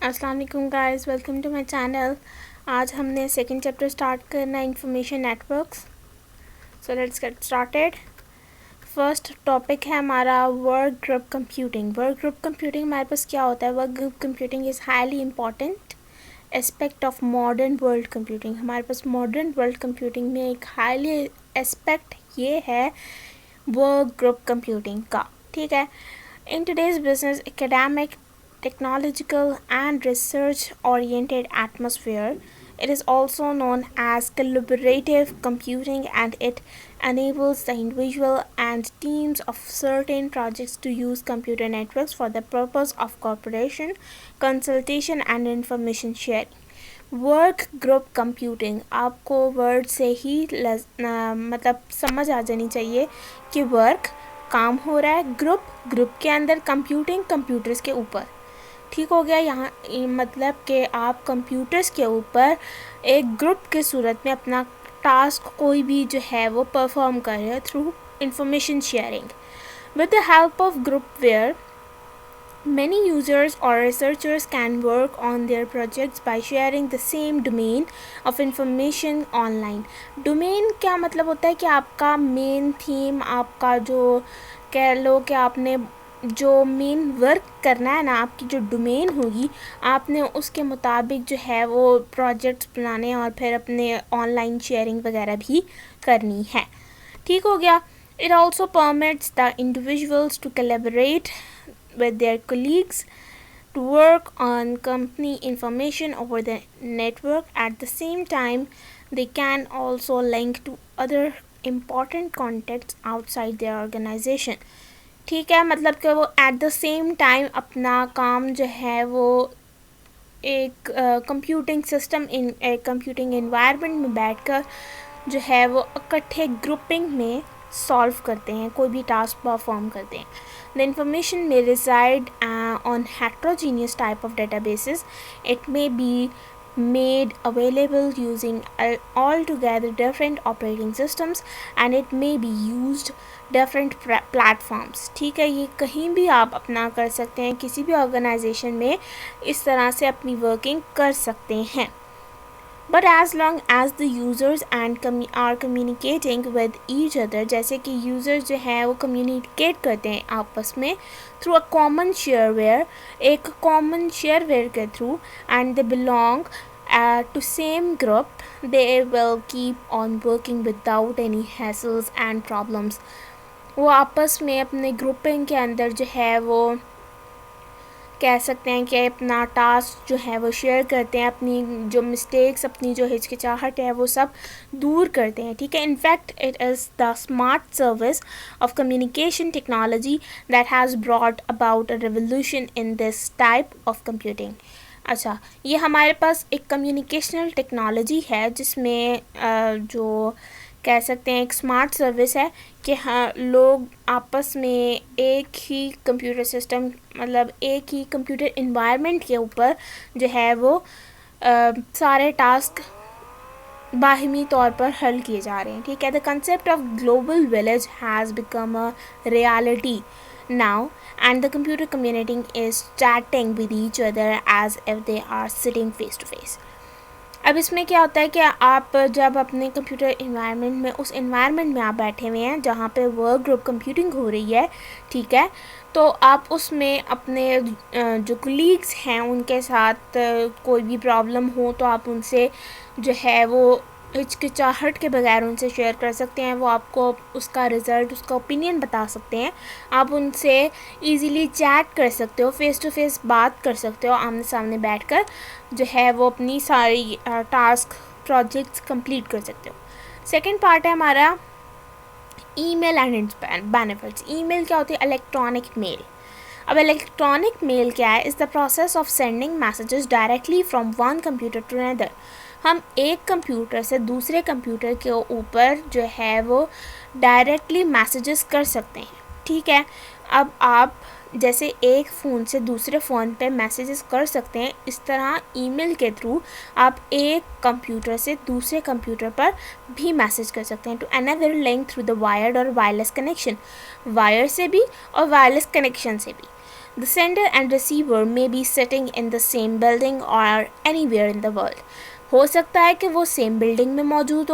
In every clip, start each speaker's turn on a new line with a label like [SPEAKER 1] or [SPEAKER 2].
[SPEAKER 1] अस्सलाम वालेकुम guys, welcome to my channel. आज हमने सेकंड चैप्टर स्टार्ट करना है, information networks. So let's get started. First topic है हमारा work group computing. Work group computing हमारे पास क्या होता है? Work group computing is highly important aspect of modern world computing. हमारे पास मॉडर्न वर्ल्ड कंप्यूटिंग में एक हाईली एस्पेक्ट ये है वर्क ग्रुप कंप्यूटिंग का, ठीक है। In today's business, academic, technological, and research-oriented atmosphere, it is also known as collaborative computing, and it enables the individual and teams of certain projects to use computer networks for the purpose of cooperation, consultation, and information sharing. Work group computing, आपको word से ही मतलब समझ आ जानी चाहिए कि work काम हो रहा है, ग्रुप के अंदर कंप्यूटिंग कंप्यूटर्स के ऊपर, ठीक हो गया। यहाँ मतलब कि आप कंप्यूटर्स के ऊपर एक ग्रुप के सूरत में अपना टास्क कोई भी जो है वो परफॉर्म कर रहे हैं through information sharing with the help of groupware. Many users or researchers can work on their projects by sharing the same domain of information online. Domain क्या मतलब होता है कि आपका मेन थीम, आपका जो कह लो कि आपने जो मेन वर्क करना है ना, आपकी जो डोमेन होगी, आपने उसके मुताबिक जो है वो प्रोजेक्ट्स बनाने और फिर अपने ऑनलाइन शेयरिंग वगैरह भी करनी है, ठीक हो गया। It also permits the individuals to collaborate with their colleagues to work on company information over the network. At the same time, they can also link to other important contacts outside their organization. ठीक है, मतलब कि वो at the same time अपना काम जो है वो एक computing system in computing environment में बैठकर जो है वो इकट्ठे ग्रुपिंग में सॉल्व करते हैं, कोई भी टास्क परफॉर्म करते हैं। The information may reside on heterogeneous type of databases. It may be made available using altogether different operating systems, and it may be used different platforms. ठीक है, ये कहीं भी आप अपना कर सकते हैं, किसी भी ऑर्गेनाइजेशन में इस तरह से अपनी वर्किंग कर सकते हैं। But as long as the users and are communicating with each other, जैसे कि users जो हैं वो communicate करते हैं आपस में through a common shareware, एक common shareware के through, and they belong to same group, they will keep on working without any hassles and problems. वो आपस में अपने grouping के अंदर जो है वो कह सकते हैं कि अपना टास्क जो है वो शेयर करते हैं, अपनी जो मिस्टेक्स, अपनी जो हिचकिचाहट है वो सब दूर करते हैं, ठीक है। In fact it is the smart service of communication technology that has brought about a revolution in this type of computing. अच्छा, ये हमारे पास एक कम्युनिकेशनल टेक्नोलॉजी है जिसमें जो कह सकते हैं एक स्मार्ट सर्विस है कि हाँ, लोग आपस में एक ही कंप्यूटर सिस्टम, मतलब एक ही कंप्यूटर इन्वायरमेंट के ऊपर जो है वो सारे टास्क बाहिमी तौर पर हल किए जा रहे हैं, ठीक है। The concept of global village has become a reality now, and the computer community is chatting with each other as if they are sitting face to face. अब इसमें क्या होता है कि आप जब अपने कंप्यूटर इन्वायरमेंट में, उस इन्वायरमेंट में आप बैठे हुए हैं जहाँ पे वर्क ग्रुप कंप्यूटिंग हो रही है, ठीक है, तो आप उसमें अपने जो कलीग्स हैं उनके साथ कोई भी प्रॉब्लम हो तो आप उनसे जो है वो हिचकिचाहट के बगैर उनसे शेयर कर सकते हैं। वो आपको उसका रिज़ल्ट, उसका ओपिनियन बता सकते हैं। आप उनसे इजीली चैट कर सकते हो, फ़ेस टू फेस बात कर सकते हो, आमने सामने बैठकर जो है वो अपनी सारी टास्क प्रोजेक्ट्स कंप्लीट कर सकते हो। सेकंड पार्ट है हमारा email and its benefits. Email क्या होती है? Electronic mail. अब इलेक्ट्रॉनिक मेल क्या है? Is the process of sending messages directly from one computer to another. हम एक कंप्यूटर से दूसरे कंप्यूटर के ऊपर जो है वो डायरेक्टली मैसेजेस कर सकते हैं, ठीक है। अब आप जैसे एक फ़ोन से दूसरे फ़ोन पे मैसेजेस कर सकते हैं, इस तरह ईमेल के थ्रू आप एक कंप्यूटर से दूसरे कंप्यूटर पर भी मैसेज कर सकते हैं to another link through the wired और वायरलेस कनेक्शन, वायर से भी और वायरलेस कनेक्शन से भी। The sender and receiver may be sitting in the same building or anywhere in the world. हो सकता है कि वो सेम बिल्डिंग में मौजूद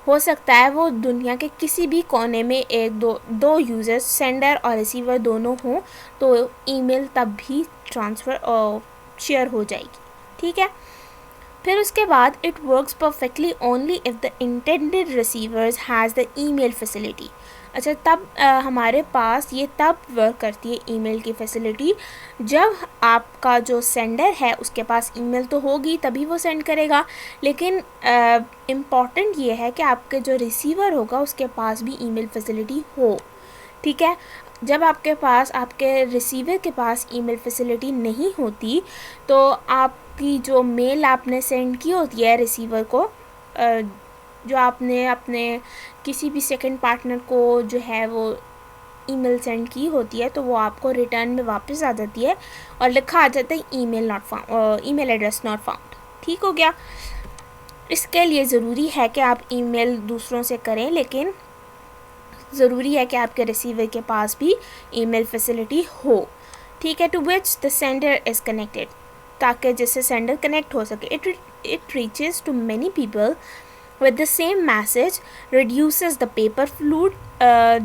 [SPEAKER 1] हो सकता है वो दुनिया के किसी भी कोने में एक दो यूज़र्स सेंडर और रिसीवर दोनों हों, तो ईमेल तब भी ट्रांसफ़र और शेयर हो जाएगी, ठीक है। फिर उसके बाद it works perfectly only if the intended receivers has the email facility. अच्छा, तब हमारे पास ये तब वर्क करती है ईमेल की फैसिलिटी जब आपका जो सेंडर है उसके पास ईमेल तो होगी तभी वो सेंड करेगा, लेकिन इम्पॉर्टेंट ये है कि आपके जो रिसीवर होगा उसके पास भी ईमेल फैसिलिटी हो, ठीक है। जब आपके रिसीवर के पास ईमेल फैसिलिटी नहीं होती तो आपकी जो मेल आपने सेंड की होती है रिसीवर को, जो आपने अपने किसी भी सेकंड पार्टनर को जो है वो ईमेल सेंड की होती है, तो वो आपको रिटर्न में वापस आ जाती है और लिखा आ जाता है ईमेल एड्रेस नॉट फाउंड, ठीक हो गया। इसके लिए ज़रूरी है कि आप ईमेल दूसरों से करें, लेकिन ज़रूरी है कि आपके रिसीवर के पास भी ईमेल फैसिलिटी हो, ठीक है। To which the sender is connected, ताकि जिससे सेंडर कनेक्ट हो सके। It reaches to many people with the same message, reduces the paper flood।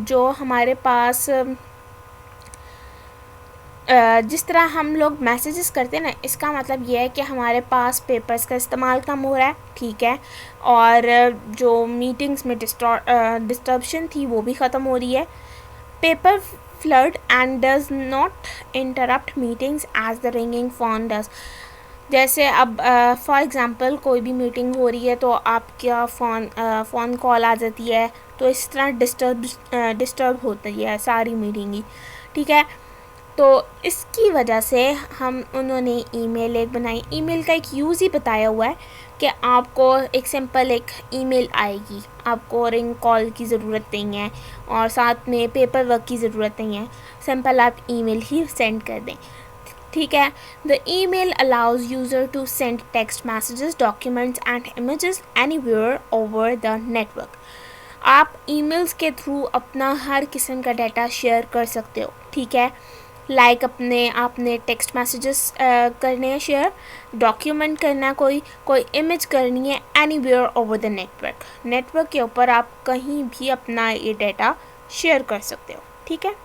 [SPEAKER 1] जो हमारे पास जिस तरह हम लोग मैसेजेस करते हैं ना, इसका मतलब ये है कि हमारे पास पेपर्स का इस्तेमाल कम हो रहा है, ठीक है, और जो मीटिंग्स में डिस्टर्बशन थी वो भी ख़त्म हो रही है। Paper flood and does not interrupt meetings as the ringing phone does. जैसे अब फॉर एग्ज़ाम्पल कोई भी मीटिंग हो रही है तो आपका फ़ोन कॉल आ जाती है, तो इस तरह डिस्टर्ब होती है सारी मीटिंग ही, ठीक है। तो इसकी वजह से उन्होंने ईमेल एक बनाई। ईमेल का एक यूज़ ही बताया हुआ है कि आपको एक सिंपल एक ईमेल आएगी, आपको रिंग कॉल की ज़रूरत नहीं है और साथ में पेपर वर्क की ज़रूरत नहीं है, सिंपल आप ईमेल ही सेंड कर दें, ठीक है। The email allows user to send text messages, documents and images anywhere over the network. आप ईमेल्स के थ्रू अपना हर किस्म का डाटा शेयर कर सकते हो, ठीक है। लाइक आपने टेक्स्ट मैसेजेस करने हैं शेयर, डॉक्यूमेंट करना कोई इमेज करनी है, एनीवेयर ओवर द नेटवर्क के ऊपर आप कहीं भी अपना ये डाटा शेयर कर सकते हो, ठीक है।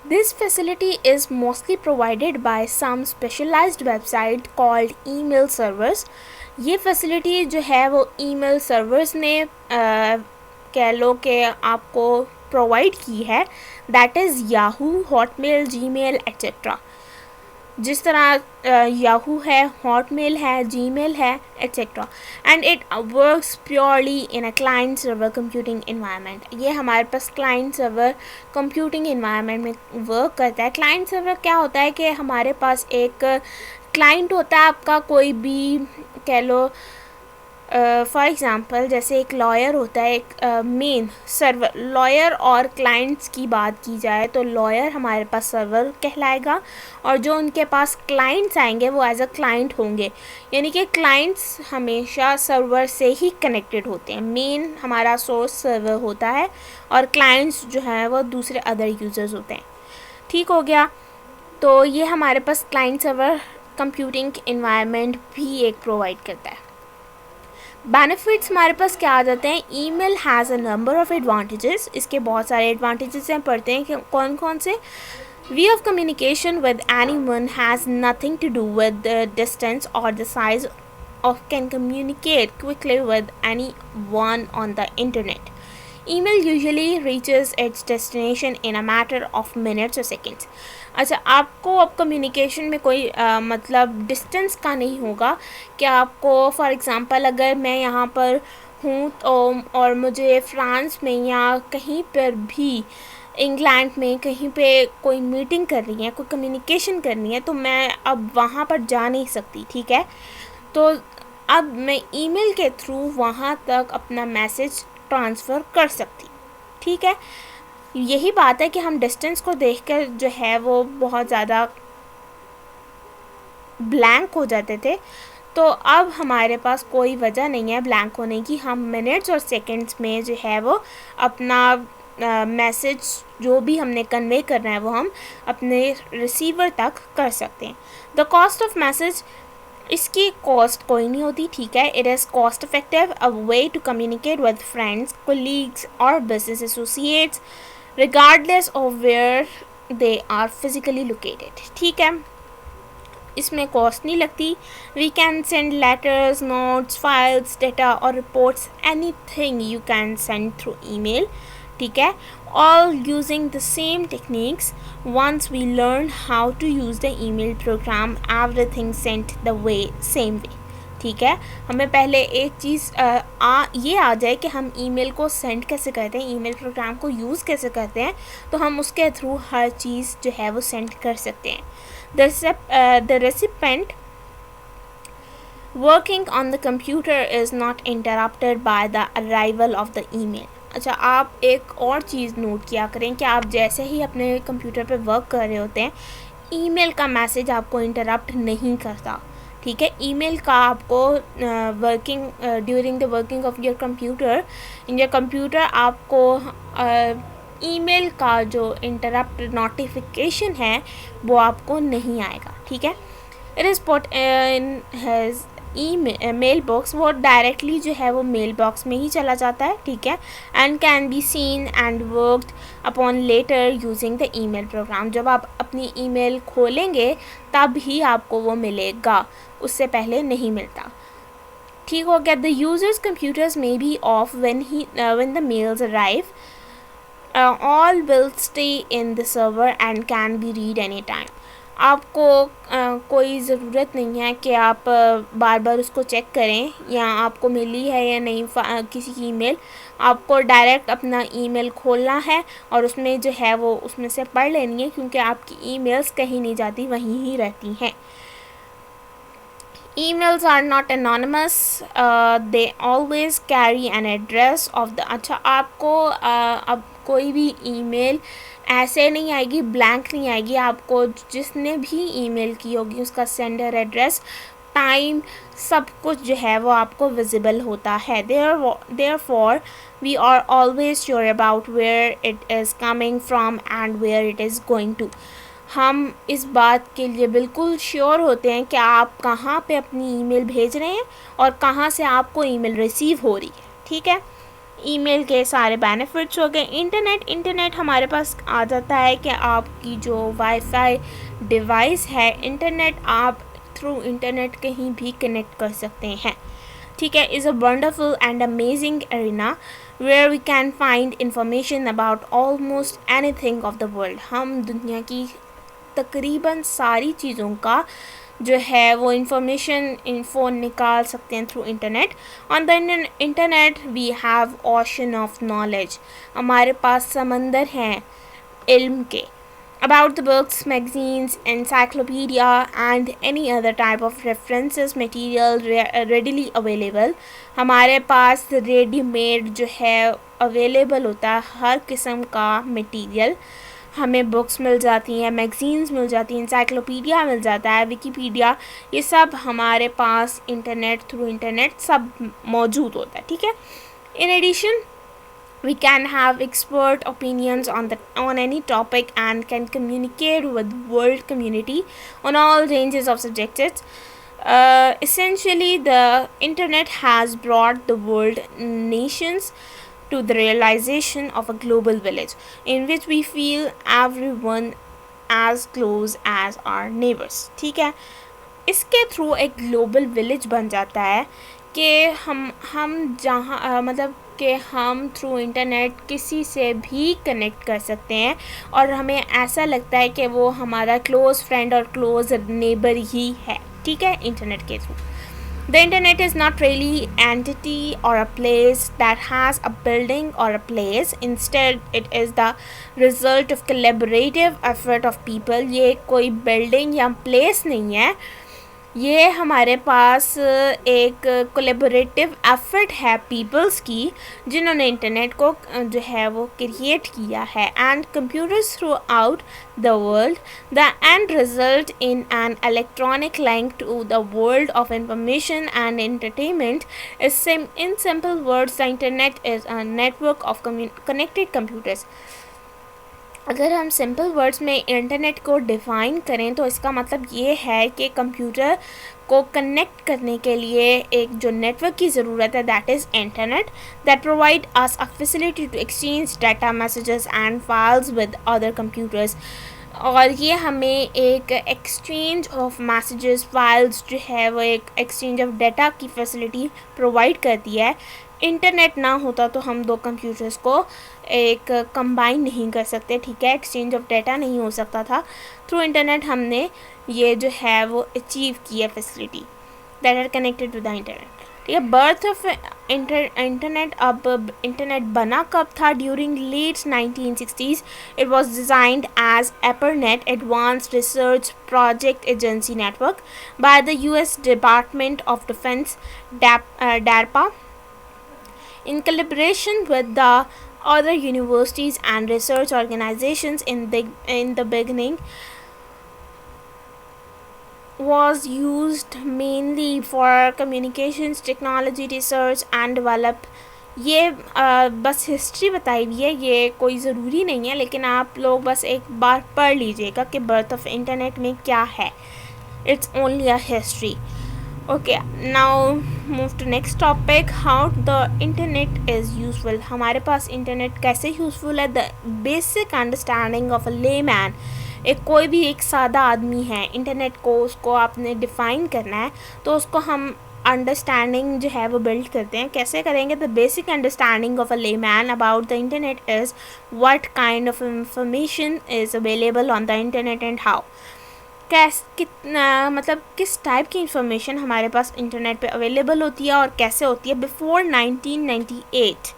[SPEAKER 1] This facility is mostly provided by some specialized website called email servers। ये facility जो है वो email servers ने कह लो कि आपको provide की है, that is Yahoo, Hotmail, Gmail etc। जिस तरह याहू है, हॉटमेल है, जीमेल है etcetera, and it works purely in a client server computing environment. ये हमारे पास क्लाइंट सर्वर कंप्यूटिंग इन्वायरमेंट में वर्क करता है। क्लाइंट सर्वर क्या होता है कि हमारे पास एक क्लाइंट होता है आपका, कोई भी कह लो, फॉर एग्ज़ाम्पल जैसे एक लॉयर होता है, एक मेन सर्वर। लॉयर और क्लाइंट्स की बात की जाए तो लॉयर हमारे पास सर्वर कहलाएगा और जो उनके पास क्लाइंट्स आएंगे वो एज अ क्लाइंट होंगे, यानी कि क्लाइंट्स हमेशा सर्वर से ही कनेक्टेड होते हैं। मेन हमारा सोर्स सर्वर होता है और क्लाइंट्स जो हैं वो दूसरे अदर यूज़र्स होते हैं, ठीक हो गया। तो ये हमारे पास क्लाइंट सर्वर कंप्यूटिंग इन्वायरमेंट भी एक प्रोवाइड करता है। बेनिफिट्स हमारे पास क्या आ जाते हैं। Email has a number of advantages. इसके बहुत सारे एडवांटेजेस हैं, पढ़ते हैं कि कौन कौन से। Way of communication with anyone has nothing to do with the distance और the size of can communicate quickly with anyone on the internet. Email usually reaches its destination in a matter of minutes और seconds. अच्छा, आपको अब communication में कोई मतलब distance का नहीं होगा कि आपको फॉर एग्ज़ाम्पल अगर मैं यहाँ पर हूँ तो और मुझे फ्रांस में या कहीं पर भी इंग्लैंड में कहीं पे कोई मीटिंग करनी है, कोई कम्युनिकेशन करनी है, तो मैं अब वहाँ पर जा नहीं सकती, ठीक है। तो अब मैं ईमेल के थ्रू वहाँ तक अपना मैसेज ट्रांसफ़र कर सकती, ठीक है। यही बात है कि हम डिस्टेंस को देखकर जो है वो बहुत ज़्यादा ब्लैंक हो जाते थे, तो अब हमारे पास कोई वजह नहीं है ब्लैंक होने की। हम मिनट्स और सेकंड्स में जो है वो अपना मैसेज जो भी हमने कन्वे करना है वो हम अपने रिसीवर तक कर सकते हैं. द कॉस्ट ऑफ मैसेज, इसकी कॉस्ट कोई नहीं होती, ठीक है. It is cost effective, a way to communicate with friends, colleagues और business associates regardless of where they are physically located. ठीक है, इसमें कॉस्ट नहीं लगती. We can send letters, notes, files, data और reports, anything you can send through email. ठीक है, all using the same techniques. Once we learn how to use the email program, everything sent the way same way. ठीक है, हमें पहले एक चीज़ ये आ जाए कि हम ईमेल को सेंड कैसे करते हैं, ईमेल प्रोग्राम को यूज़ कैसे करते हैं, तो हम उसके थ्रू हर चीज़ जो है वो सेंड कर सकते हैं. The recipient working on the computer is not interrupted by the arrival of the email. अच्छा, आप एक और चीज़ नोट किया करें कि आप जैसे ही अपने कंप्यूटर पे वर्क कर रहे होते हैं, ईमेल का मैसेज आपको इंटरप्ट नहीं करता. ठीक है, ईमेल का आपको working during the working of your computer in your computer आपको ईमेल का जो इंटरप्ट नोटिफिकेशन है वो आपको नहीं आएगा. ठीक है, it is put in has mail box, वो डायरेक्टली जो है वो मेल बॉक्स में ही चला जाता है. ठीक है, and can be seen and worked upon later using the email program. जब आप अपनी ईमेल खोलेंगे तब ही आपको वो मिलेगा, उससे पहले नहीं मिलता. ठीक हो गया. द यूजर्स कंप्यूटर्स में be off when the mails arrive. All will stay in the server and can be read anytime. आपको कोई ज़रूरत नहीं है कि आप बार बार उसको चेक करें या आपको मिली है या नहीं किसी की ईमेल. आपको डायरेक्ट अपना ईमेल खोलना है और उसमें जो है वो उसमें से पढ़ लेनी है, क्योंकि आपकी ईमेल्स कहीं नहीं जाती, वहीं ही रहती हैं. Emails are not anonymous. They always carry an address of the. अच्छा, आपको अब कोई भी ईमेल ऐसे नहीं आएगी, ब्लैंक नहीं आएगी. आपको जिसने भी ईमेल की होगी उसका सेंडर एड्रेस, टाइम, सब कुछ जो है वो आपको विजिबल होता है. Therefore we are always sure about where it is coming from and where it is going to. हम इस बात के लिए बिल्कुल श्योर होते हैं कि आप कहाँ पे अपनी ईमेल भेज रहे हैं और कहाँ से आपको ईमेल रिसीव हो रही है. ठीक है, ईमेल के सारे बेनिफिट्स हो गए. इंटरनेट हमारे पास आ जाता है कि आपकी जो वाईफाई डिवाइस है, इंटरनेट आप थ्रू इंटरनेट कहीं भी कनेक्ट कर सकते हैं. ठीक है, is a wonderful and amazing arena where we can find information about almost anything of the world. हम दुनिया की तकरीबन सारी चीज़ों का जो है वो इन्फो निकाल सकते हैं through internet. On the internet we have ocean of knowledge. हमारे पास समंदर हैं इल्म के. About the books, magazines, encyclopedia and any other type of references material readily available. हमारे पास रेडीमेड जो है अवेलेबल होता है हर किस्म का मटेरियल. हमें बुक्स मिल जाती हैं, मैगज़ीन्स मिल जाती हैं, इंसाइक्लोपीडिया मिल जाता है, विकीपीडिया, ये सब हमारे पास थ्रू इंटरनेट सब मौजूद होता है. ठीक है, in addition we can have expert opinions on any topic and can communicate with world community on all ranges of subjects. Essentially, the internet has brought the world nations to the realization of a global village in which we feel everyone as close as our neighbors. ठीक है, इसके through एक global village बन जाता है कि हम जहाँ मतलब कि हम थ्रू इंटरनेट किसी से भी कनेक्ट कर सकते हैं और हमें ऐसा लगता है कि वो हमारा क्लोज़ फ्रेंड और क्लोज़ नेबर ही है. ठीक है, इंटरनेट के through. The internet is not really entity or a place that has a building or a place. Instead, it is the result of collaborative effort of people. ये कोई building या place नहीं है, ये हमारे पास एक कोलेबोरेटिव एफर्ट है peoples की, जिन्होंने इंटरनेट को जो है वो क्रिएट किया है, and computers throughout the world, the end result in an electronic link to the world of information and entertainment is in simple words the internet is a network of connected computers. अगर हम simple words में internet को define करें तो इसका मतलब ये है कि कंप्यूटर को कनेक्ट करने के लिए एक जो नेटवर्क की ज़रूरत है, that is internet, that provide us a facility to exchange data, messages and files with other computers. और ये हमें एक एक्सचेंज ऑफ मैसेजेस, फाइल्स जो है वो एक एक्सचेंज ऑफ डाटा की फैसिलिटी प्रोवाइड करती है। इंटरनेट ना होता तो हम दो कंप्यूटर्स को एक कंबाइन नहीं कर सकते, ठीक है, एक्सचेंज ऑफ डाटा नहीं हो सकता था। थ्रू इंटरनेट हमने ये जो है वो अचीव किया facility that are connected to the internet, ठीक है। बर्थ ऑफ इंटरनेट, अब इंटरनेट बना कब था? During late 1960s it was designed as ARPANET advanced research project agency network by the US department of defence, DARPA, in collaboration with the other universities and research organizations. In the beginning was used mainly for communications technology research and develop. ये बस history बताई हुई है, ये कोई ज़रूरी नहीं है, लेकिन आप लोग बस एक बार पढ़ लीजिएगा कि बर्थ ऑफ इंटरनेट में क्या है। It's only a history. Okay, now move to next topic, how the internet is useful. हमारे पास इंटरनेट कैसे यूज़फुल है? The basic understanding of a layman, एक कोई भी एक सादा आदमी है, इंटरनेट को उसको आपने डिफ़ाइन करना है तो उसको हम अंडरस्टैंडिंग जो है वो बिल्ड करते हैं। कैसे करेंगे? The basic understanding of a layman about the internet is what kind of information is available on the internet and how, कितना मतलब किस टाइप की इंफॉर्मेशन हमारे पास इंटरनेट पे अवेलेबल होती है और कैसे होती है। Before 1998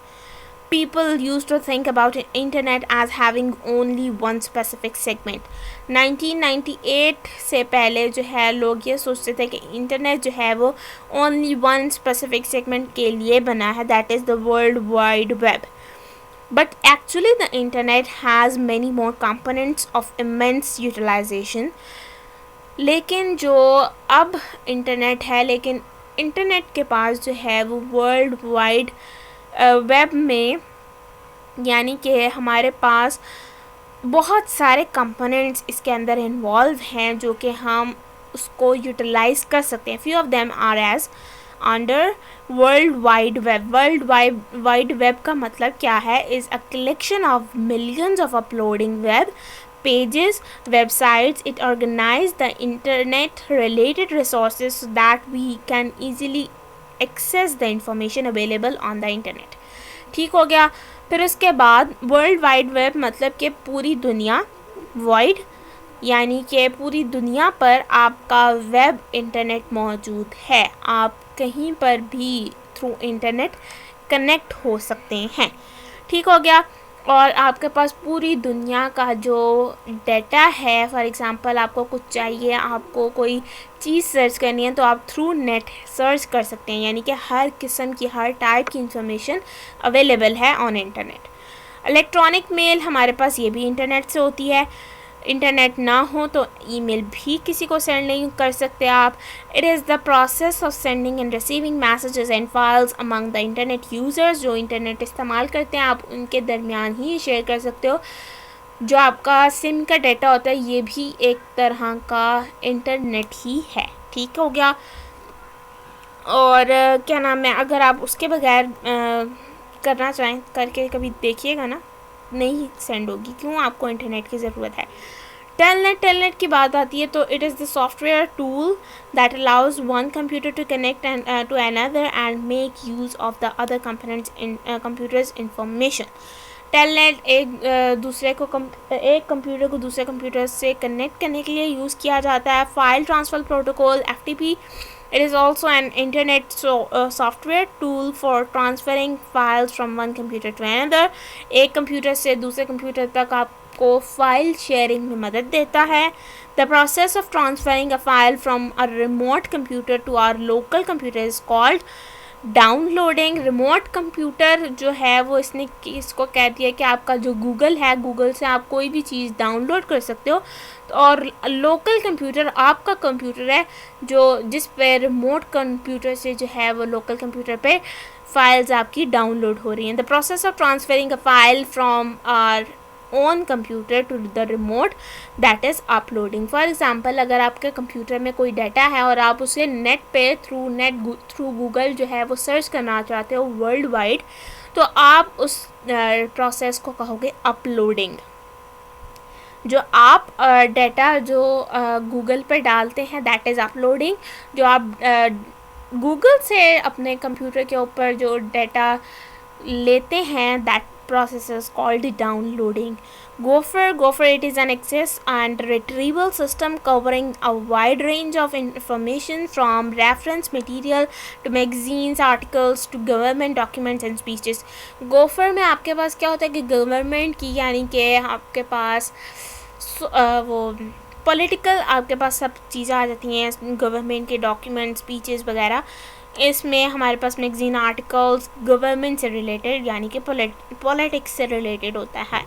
[SPEAKER 1] people used to think about internet as having only one specific segment. 1998 से पहले जो है लोग ये सोचते थे कि इंटरनेट जो है वो only one specific segment के लिए बना है, that is the world wide web. But actually the internet has many more components of immense utilization. लेकिन जो अब इंटरनेट है, लेकिन इंटरनेट के पास जो है वो वर्ल्ड वाइड वेब में, यानी कि हमारे पास बहुत सारे कंपोनेंट्स इसके अंदर इन्वॉल्व हैं जो कि हम उसको यूटिलाइज कर सकते हैं। Few of them are as under world wide web. World wide web का मतलब क्या है? Is a collection of millions of uploading web pages, websites. It organizes the internet related resources so that we can easily access the information available on the internet. ठीक हो गया। फिर उसके बाद वर्ल्ड वाइड वेब मतलब कि पूरी दुनिया, वाइड यानी कि पूरी दुनिया पर आपका वेब इंटरनेट मौजूद है, आप कहीं पर भी थ्रू इंटरनेट कनेक्ट हो सकते हैं। ठीक हो गया। और आपके पास पूरी दुनिया का जो डाटा है, फॉर एग्ज़ाम्पल आपको कुछ चाहिए, आपको कोई चीज़ सर्च करनी है तो आप थ्रू नेट सर्च कर सकते हैं, यानी कि हर किस्म की, हर टाइप की इंफॉर्मेशन अवेलेबल है ऑन इंटरनेट। इलेक्ट्रॉनिक मेल हमारे पास ये भी इंटरनेट से होती है। इंटरनेट ना हो तो ईमेल भी किसी को सेंड नहीं कर सकते आप। It is the process of sending end receiving messages and files among the internet users. जो इंटरनेट इस्तेमाल करते हैं आप उनके दरमियान ही शेयर कर सकते हो। जो आपका सिम का डाटा होता है ये भी एक तरह का इंटरनेट ही है। ठीक हो गया। और क्या नाम है, अगर आप उसके बगैर करना चाहें करके कभी देखिएगा ना, नहीं सेंड होगी। क्यों? आपको इंटरनेट की ज़रूरत है। टेलनेट की बात आती है तो it is the software tool that allows one computer to connect to another and make use of the other components in computers information. Telnet एक कंप्यूटर को दूसरे कंप्यूटर से कनेक्ट करने के लिए यूज़ किया जाता है। File transfer protocol FTP। It is also an internet software tool for transferring files from one computer to another. एक कंप्यूटर से दूसरे कंप्यूटर तक आपको फाइल शेयरिंग में मदद देता है। The process of transferring a file from a remote computer to our local computer is called downloading. Remote computer जो है वो इसको कह दिया कि आपका जो गूगल है, गूगल से आप कोई भी चीज़ डाउनलोड कर सकते हो. और लोकल कंप्यूटर आपका कंप्यूटर है जिस पे रिमोट कंप्यूटर से जो है वो लोकल कंप्यूटर पे फाइल्स आपकी डाउनलोड हो रही हैं. The process of transferring a file from our own computer to the remote, that is uploading. For example, अगर आपके कंप्यूटर में कोई डाटा है और आप उसे नेट पे थ्रू गूगल जो है वो सर्च करना चाहते हो वर्ल्ड वाइड, तो आप उस प्रोसेस को कहोगे अपलोडिंग. जो आप डाटा जो गूगल पे डालते हैं दैट इज़ अपलोडिंग. जो आप गूगल से अपने कंप्यूटर के ऊपर जो डाटा लेते हैं that process is called downloading. Gopher it is an access and retrieval system covering a wide range of information from reference material to magazines, articles to government documents and speeches. Gopher में आपके पास क्या होता है कि government की, यानी कि आपके पास वो पॉलिटिकल आपके पास सब चीज़ें आ जाती हैं, गवर्नमेंट के डॉक्यूमेंट, स्पीचेस वगैरह. इसमें हमारे पास मैगजीन, आर्टिकल्स गवर्नमेंट से रिलेटेड यानी कि पॉलिटिक्स से रिलेटेड होता है.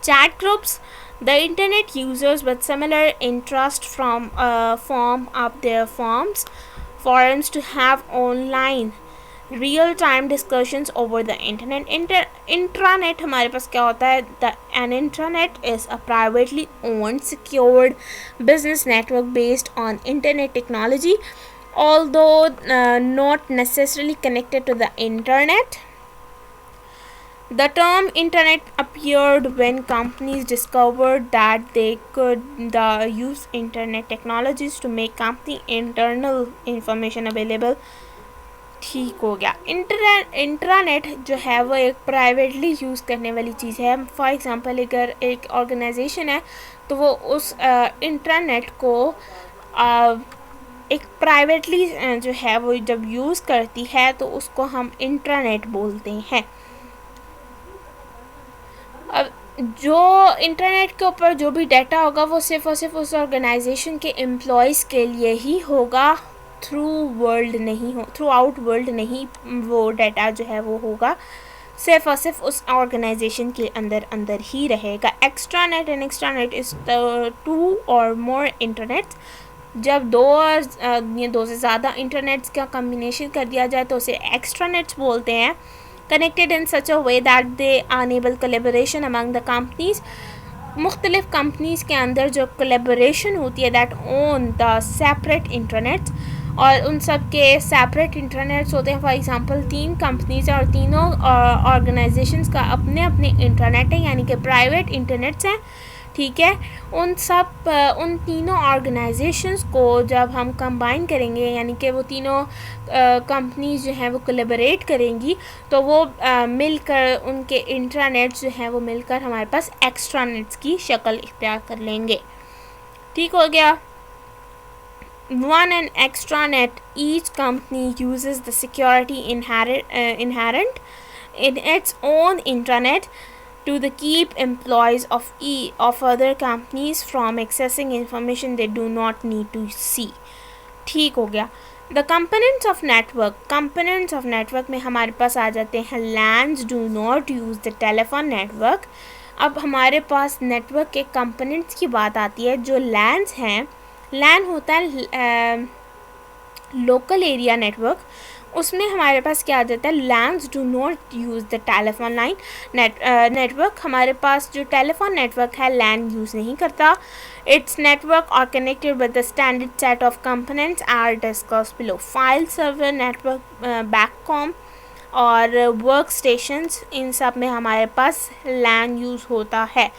[SPEAKER 1] Chat groups, the internet users with similar interest form up their forums to have online real time discussions over the internet. Intranet हमारे पास क्या होता है? An intranet is a privately owned secured business network based on internet technology, although not necessarily connected to the internet. The term internet appeared when companies discovered that they could use internet technologies to make company internal information available. ठीक हो गया. Intranet जो है वो एक privately use करने वाली चीज़ है. फॉर एग्ज़ाम्पल, अगर एक ऑर्गेनाइजेशन है तो वो उस इंट्रानेट को एक प्राइवेटली जो है वो जब यूज़ करती है तो उसको हम इंट्रानेट बोलते हैं. अब जो इंटरनेट के ऊपर जो भी डाटा होगा वो सिर्फ़ और सिर्फ उस ऑर्गेनाइजेशन के एम्प्लॉयज़ के लिए ही होगा, थ्रू आउट वर्ल्ड नहीं. वो डाटा जो है वो होगा सिर्फ और सिर्फ उस ऑर्गेनाइजेशन के अंदर ही रहेगा. Extranet and extranet is two or more internets. जब दो से ज़्यादा इंटरनेट्स का कम्बिनेशन कर दिया जाए तो उसे एक्स्ट्रानेट्स बोलते हैं. Connected in such a way that they enable collaboration among the companies. मुख्तलिफ कंपनीज़ के अंदर जो कोलैबोरेशन होती है that own the separate internets, और उन सब के सेपरेट इंटरनेट्स होते हैं. फॉर एग्ज़ाम्पल, 3 कंपनीज़ और तीनों ऑर्गेनाइजेशंस का अपने अपने इंटरनेट हैं, यानी कि प्राइवेट इंटरनेट्स हैं. ठीक है, उन तीनों ऑर्गेनाइजेशंस को जब हम कंबाइन करेंगे, यानी कि वो तीनों कंपनीज जो हैं वो कोलैबोरेट करेंगी, तो वो मिलकर उनके इंट्रानेट्स जो हैं वो मिलकर हमारे पास एक्स्ट्रानेट्स की शक्ल इख्तियार कर लेंगे. ठीक हो गया. One and extranet, each company uses the security inherent in its own intranet to keep employees of other companies from accessing information they do not need to see. ठीक हो गया. The components of network में हमारे पास आ जाते हैं LANs do not use the telephone network. अब हमारे पास नेटवर्क के कंपोनेंट्स की बात आती है. जो LANs हैं, LAN होता है लोकल एरिया नेटवर्क. उसमें हमारे पास क्या आ जाता है? LANs do not use the telephone line network. हमारे पास जो टेलीफोन नेटवर्क है LAN यूज़ नहीं करता. Its network are connected with the standard set of components are discussed below. File server network, backcom और वर्क स्टेशंस, इन सब में हमारे पास LAN यूज़ होता है.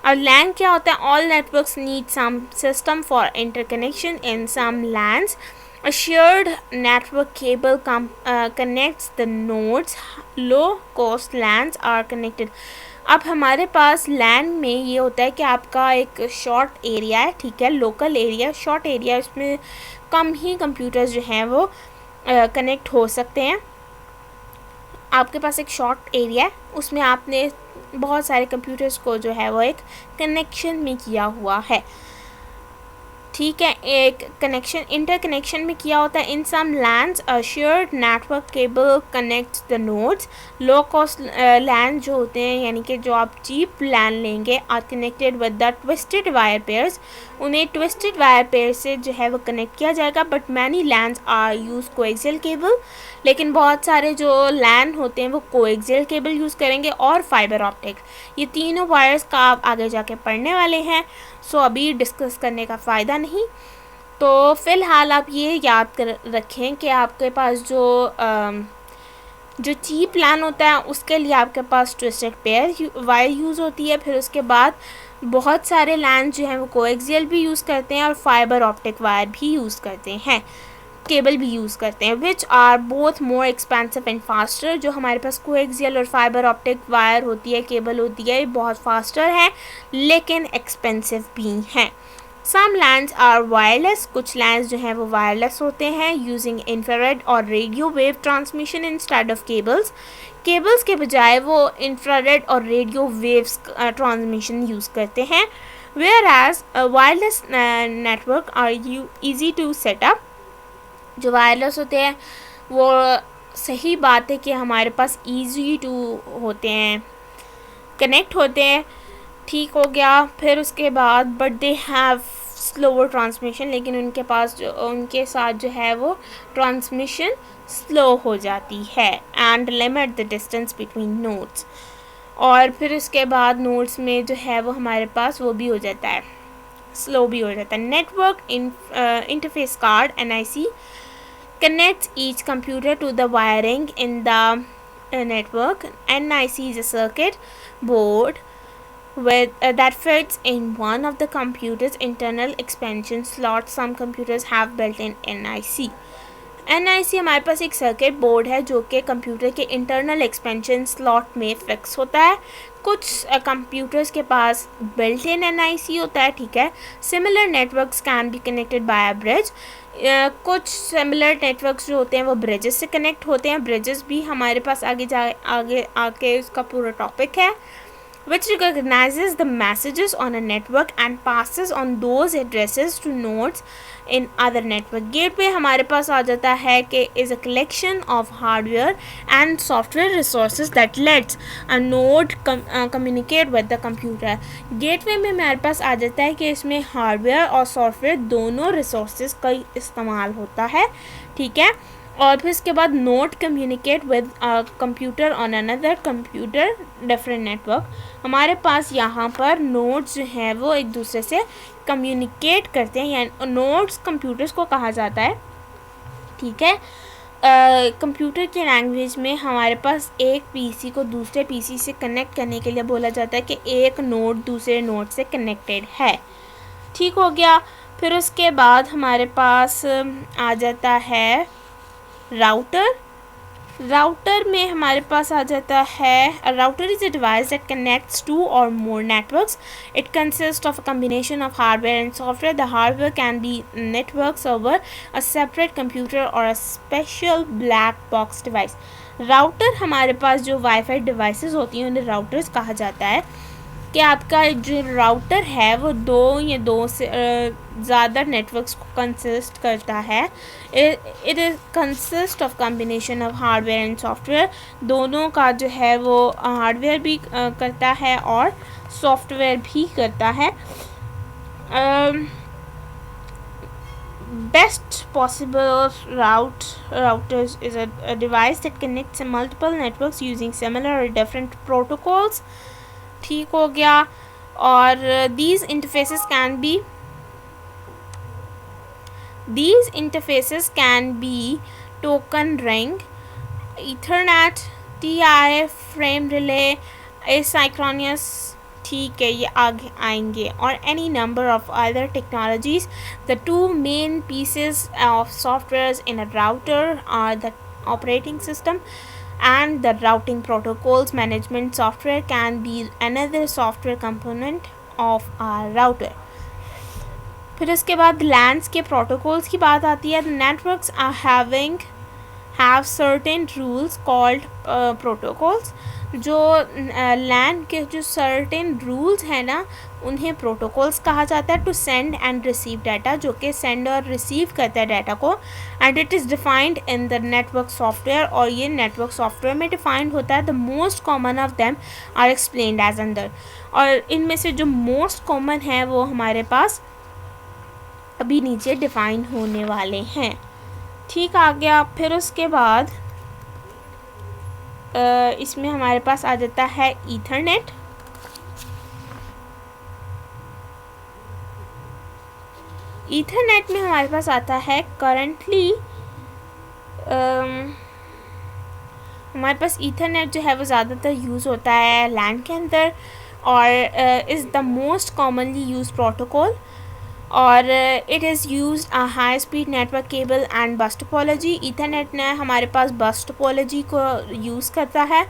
[SPEAKER 1] और LAN क्या होता है? All networks need some system for interconnection. In some LANs, a shared network cable connects the nodes. Low cost LANs are connected. अब हमारे पास LAN में ये होता है कि आपका एक शॉर्ट एरिया है. ठीक है, लोकल एरिया, शॉर्ट एरिया, उसमें कम ही कंप्यूटर्स जो हैं वो कनेक्ट हो सकते हैं. आपके पास एक शॉर्ट एरिया है, उसमें आपने बहुत सारे कंप्यूटर्स को जो है वो एक कनेक्शन में किया हुआ है. ठीक है, एक कनेक्शन इंटरकनेक्शन में किया होता है। In some LANs a shared network cable connects the nodes. Low cost LAN जो होते हैं, यानी कि जो आप चीप लैंड लेंगे, are connected with the twisted wire pairs. उन्हें ट्विस्टेड वायर पेयर से जो है वो कनेक्ट किया जाएगा। But many LANs are use coaxial cable, लेकिन बहुत सारे जो लैंड होते हैं वो कोएक्सियल केबल यूज़ करेंगे और फाइबर ऑप्टिक। ये तीनों वायर्स का आप आगे जाके पढ़ने वाले हैं, सो अभी डिस्कस करने का फ़ायदा नहीं। तो फ़िलहाल आप ये याद कर रखें कि आपके पास जो चीप लैन होता है उसके लिए आपके पास ट्विस्टेड पेयर वायर यूज़ होती है। फिर उसके बाद बहुत सारे लैन जो हैं वो कोएक्सियल भी यूज़ करते हैं और फाइबर ऑप्टिक वायर भी यूज़ करते हैं, केबल भी यूज़ करते हैं, which are both more expensive and faster. जो हमारे पास कोएक्सियल और फाइबर ऑप्टिक वायर होती है, केबल होती है, बहुत फास्टर है लेकिन एक्सपेंसिव भी हैं। सम लैंड्स आर वायरलेस, कुछ लैंड्स जो हैं वो वायरलेस होते हैं, यूजिंग इंफ्रारेड और radio wave transmission instead of cables. Cables के बजाय वो इंफ्रारेड और रेडियो वेव्स ट्रांसमिशन यूज़ करते हैं। Where as wireless network are easy to set up. जो वायरलेस होते हैं वो सही बात है कि हमारे पास ईजी टू होते हैं, कनेक्ट होते हैं, ठीक हो गया। फिर उसके बाद but they have slower transmission, लेकिन उनके साथ जो है वो ट्रांसमिशन स्लो हो जाती है। And limit the distance between nodes, और फिर उसके बाद नोड्स में जो है वो हमारे पास वो भी हो जाता है, स्लो भी हो जाता है। Network interface card NIC connects each computer to the wiring in the network. NIC is a circuit board that fits in one of the computer's internal expansion slots. Some computers have built-in NIC. NIC हमारे पास एक circuit board है जो कि computer के internal expansion slot में fix होता है। कुछ कंप्यूटर्स के पास बिल्ट इन NIC होता है, ठीक है। Similar networks can be connected by a bridge. कुछ सिमिलर नेटवर्क्स जो होते हैं वो ब्रिजेस से कनेक्ट होते हैं। ब्रिजेस भी हमारे पास आगे आके उसका पूरा टॉपिक है। which recognizes the messages on a network and passes on those addresses to nodes in other network. Gateway हमारे पास आ जाता है कि is a collection of hardware and software resources that lets a node communicate with the computer. Gateway में हमारे पास आ जाता है कि इसमें हार्डवेयर और सॉफ्टवेयर दोनों रिसोर्सेज का इस्तेमाल होता है, ठीक है। और फिर इसके बाद node communicate with computer on another computer different network. हमारे पास यहाँ पर नोड्स जो हैं वो एक दूसरे से कम्युनिकेट करते हैं, यानी नोड्स कंप्यूटर्स को कहा जाता है, ठीक है। कंप्यूटर की लैंग्वेज में हमारे पास एक पीसी को दूसरे पीसी से कनेक्ट करने के लिए बोला जाता है कि एक नोड दूसरे नोड से कनेक्टेड है, ठीक हो गया। फिर उसके बाद हमारे पास आ जाता है राउटर में हमारे पास आ जाता है router is a device that connects two or more networks. It consist of a combination of hardware and software. The hardware can be network server, a separate computer or a special black box device. Router हमारे पास जो wifi devices होती हैं उन्हें routers कहा जाता है. कि आपका जो राउटर है वो दो से ज़्यादा नेटवर्क्स को कंसिस्ट करता है. It is consist of combination of hardware and software. दोनों का जो है वो हार्डवेयर भी करता है और सॉफ्टवेयर भी करता है. Best possible routers is a device that connects multiple networks using similar or different protocols. ठीक हो गया. और these interfaces can be token ring, Ethernet, TIA, frame relay, asynchronous, ठीक है ये आगे आएंगे, और any number of other technologies. The two main pieces of software in a router are the operating system and the routing protocols. Management software can be another software component of our router. फिर इसके बाद LANs के protocols की बात आती है. The networks are have certain rules called protocols. जो लैन के जो सर्टेन रूल्स हैं ना, उन्हें प्रोटोकॉल्स कहा जाता है to send and receive data, जो कि सेंड और रिसीव करता है डाटा को, and it is defined in the network software, और ये नेटवर्क सॉफ्टवेयर में डिफाइंड होता है. The most common of them are explained as under, और इनमें से जो मोस्ट कॉमन है वो हमारे पास अभी नीचे डिफाइन होने वाले हैं. ठीक आ गया. फिर उसके बाद इसमें हमारे पास आ जाता है ईथरनेट. ईथरनेट में हमारे पास आता है करंटली हमारे पास ईथरनेट जो है वो ज़्यादातर यूज़ होता है लैन के अंदर, और is the most commonly use protocol, और it is use a high speed network cable and bus topology. Ethernet ने हमारे पास बस टोपोलॉजी को यूज़ करता है.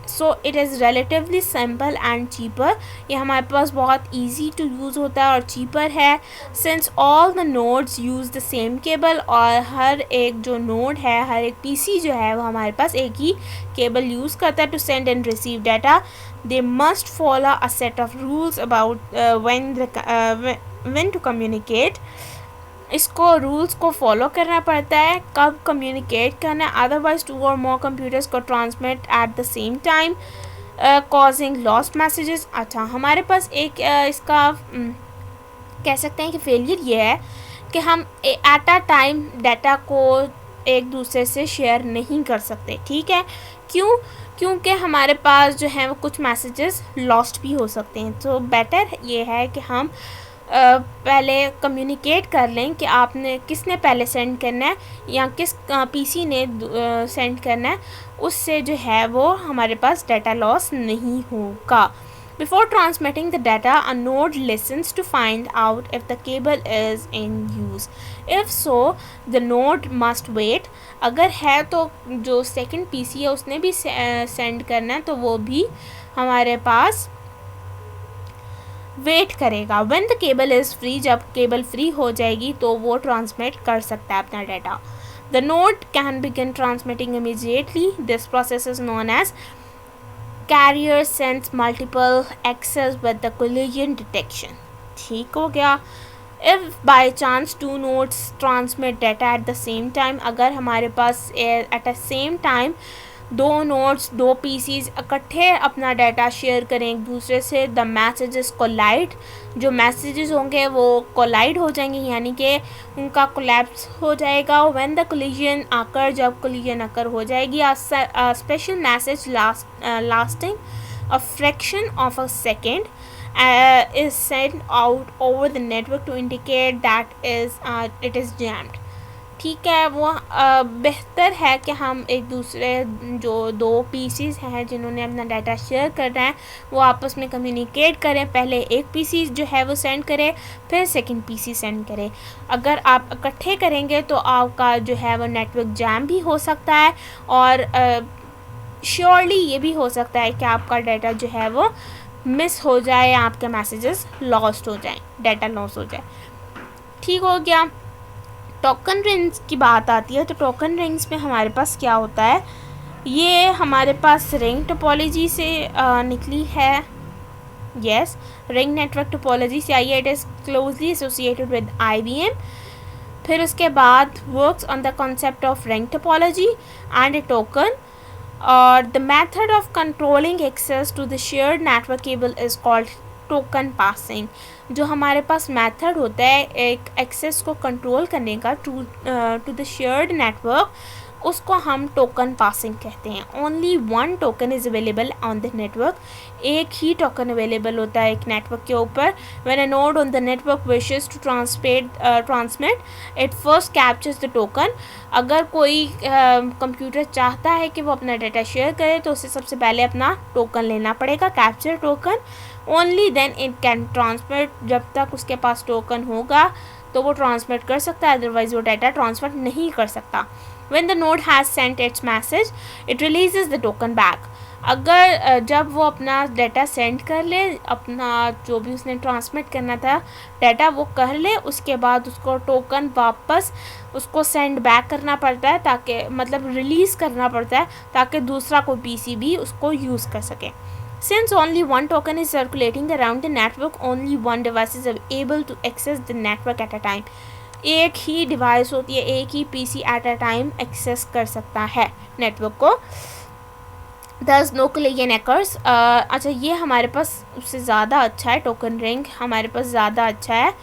[SPEAKER 1] So it is relatively simple and cheaper. ये हमारे पास बहुत इजी टू यूज़ होता है और चीपर है, since all the nodes use the same cable, और हर एक जो नोड है, हर एक पीसी जो है वो हमारे पास एक ही केबल यूज़ करता है to send and receive data. They must follow a set of rules about when to communicate. इसको रूल्स को फॉलो करना पड़ता है कब कम्युनिकेट करना है, otherwise to or more computers को transmit eight the same time causing lost messages. अच्छा, हमारे पास एक इसका कह सकते हैं कि फेलियर ये है कि हम एट अ टाइम डाटा को एक दूसरे से शेयर नहीं कर सकते. ठीक है, क्यों? क्योंकि हमारे पास जो है वो कुछ मैसेजेस लॉस्ट भी हो सकते हैं. तो बेटर ये है कि हम पहले कम्युनिकेट कर लें कि आपने किसने पहले सेंड करना है या किस पीसी ने सेंड करना है, उससे जो है वो हमारे पास डाटा लॉस नहीं होगा. Before transmitting the data, a node listens to find out if the cable is in use. If so the node must wait. अगर है तो जो सेकंड पीसी है उसने भी सेंड करना है, तो वो भी हमारे पास वेट करेगा. When the cable is free, जब केबल फ्री हो जाएगी तो वो ट्रांसमिट कर सकता है अपना data. The node can begin transmitting immediately. This process is known as carrier sense multiple access with the collision detection. ठीक हो गया. If by chance two nodes transmit data at the same time, अगर हमारे पास at the same time दो nodes, दो PCs इकट्ठे अपना डाटा शेयर करें एक दूसरे से, द मैसेजेस कोलाइड. जो मैसेजेस होंगे वो कोलाइड हो जाएंगे, यानी कि उनका कोलैप्स हो जाएगा. व्हेन द कोलिजन आकर, जब कोलिजन आकर हो जाएगी, special message lasting a fraction of a second is sent out over the network to indicate that it is jammed. ठीक है, वो बेहतर है कि हम एक दूसरे जो दो पीसीज हैं जिन्होंने अपना डाटा शेयर करना है वो आपस में कम्युनिकेट करें. पहले एक पीसी जो है वो सेंड करे, फिर सेकंड पीसी सेंड करे. अगर आप इकट्ठे करेंगे तो आपका जो है वो नेटवर्क जैम भी हो सकता है, और श्योरली ये भी हो सकता है कि आपका डाटा जो है वो मिस हो जाए, आपके मैसेजेस लॉस्ट हो जाएं, डाटा लॉस हो जाए. ठीक हो गया. टोकन रिंग्स की बात आती है, तो टोकन रिंग्स में हमारे पास क्या होता है, ये हमारे पास रिंग टोपोलॉजी से निकली है. यस, रिंग नेटवर्क टोपोलॉजी से आई है. It is closely associated with IBM. फिर उसके बाद works on the concept of ring topology and a token. और the method of controlling access to the shared network cable is called token passing. जो हमारे पास method होता है एक access को कंट्रोल करने का टू द शेयर्ड नेटवर्क, उसको हम टोकन पासिंग कहते हैं. Only one token is available on the network. एक ही टोकन अवेलेबल होता है एक नेटवर्क के ऊपर. When a node on the network wishes to transmit it first captures the token. अगर कोई कंप्यूटर चाहता है कि वो अपना डाटा शेयर करे तो उसे सबसे पहले अपना टोकन लेना पड़ेगा, capture token. Only then it can transmit. जब तक उसके पास टोकन होगा तो वो ट्रांसमिट कर सकता है, अदरवाइज वो डाटा ट्रांसमिट नहीं कर सकता. When the node has sent its message, it releases the token back. अगर जब वो अपना डाटा सेंड कर ले, अपना जो भी उसने ट्रांसमिट करना था डाटा वो कर ले, उसके बाद उसको टोकन वापस उसको सेंड बैक करना पड़ता है, ताकि मतलब रिलीज़ करना पड़ता है ताकि दूसरा कोई पीसीबी उसको यूज़ कर सके. Since only one token is circulating around the network, only one device is able to access the network at a time. एक ही डिवाइस होती है, एक ही PC at a time access कर सकता है नेटवर्क को. Thus no collision occurs. अच्छा, ये हमारे पास उससे ज़्यादा अच्छा है, टोकन रिंग हमारे पास ज़्यादा अच्छा है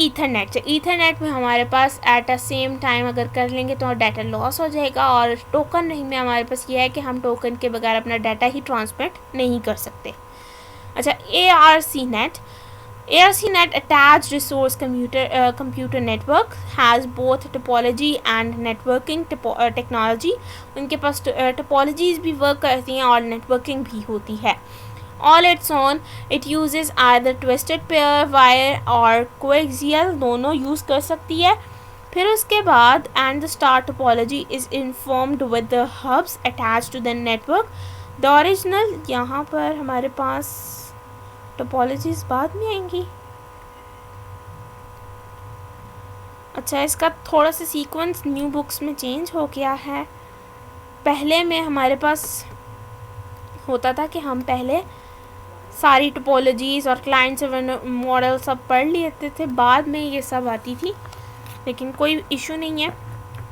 [SPEAKER 1] ईथरनेट से. ईथरनेट में हमारे पास एट अ सेम टाइम अगर कर लेंगे तो डाटा लॉस हो जाएगा, और टोकन रिंग में हमारे पास ये है कि हम टोकन के बगैर अपना डाटा ही ट्रांसमिट नहीं कर सकते. अच्छा, ARCnet attached resource computer network has both topology and networking technology. उनके पास topologies भी वर्क करती हैं और networking भी होती है. All its own, it uses either twisted pair wire और coaxial, दोनों यूज़ कर सकती है. फिर उसके बाद and the star topology is informed with the hubs attached to the network. The original, यहाँ पर हमारे पास टोपोलॉजीज बाद में आएंगी. अच्छा, इसका थोड़ा सा सीक्वेंस न्यू बुक्स में चेंज हो गया है. पहले में हमारे पास होता था कि हम पहले सारी टोपोलॉजीज़ और क्लाइंट सर्वर मॉडल सब पढ़ लेते थे, बाद में ये सब आती थी, लेकिन कोई इशू नहीं है,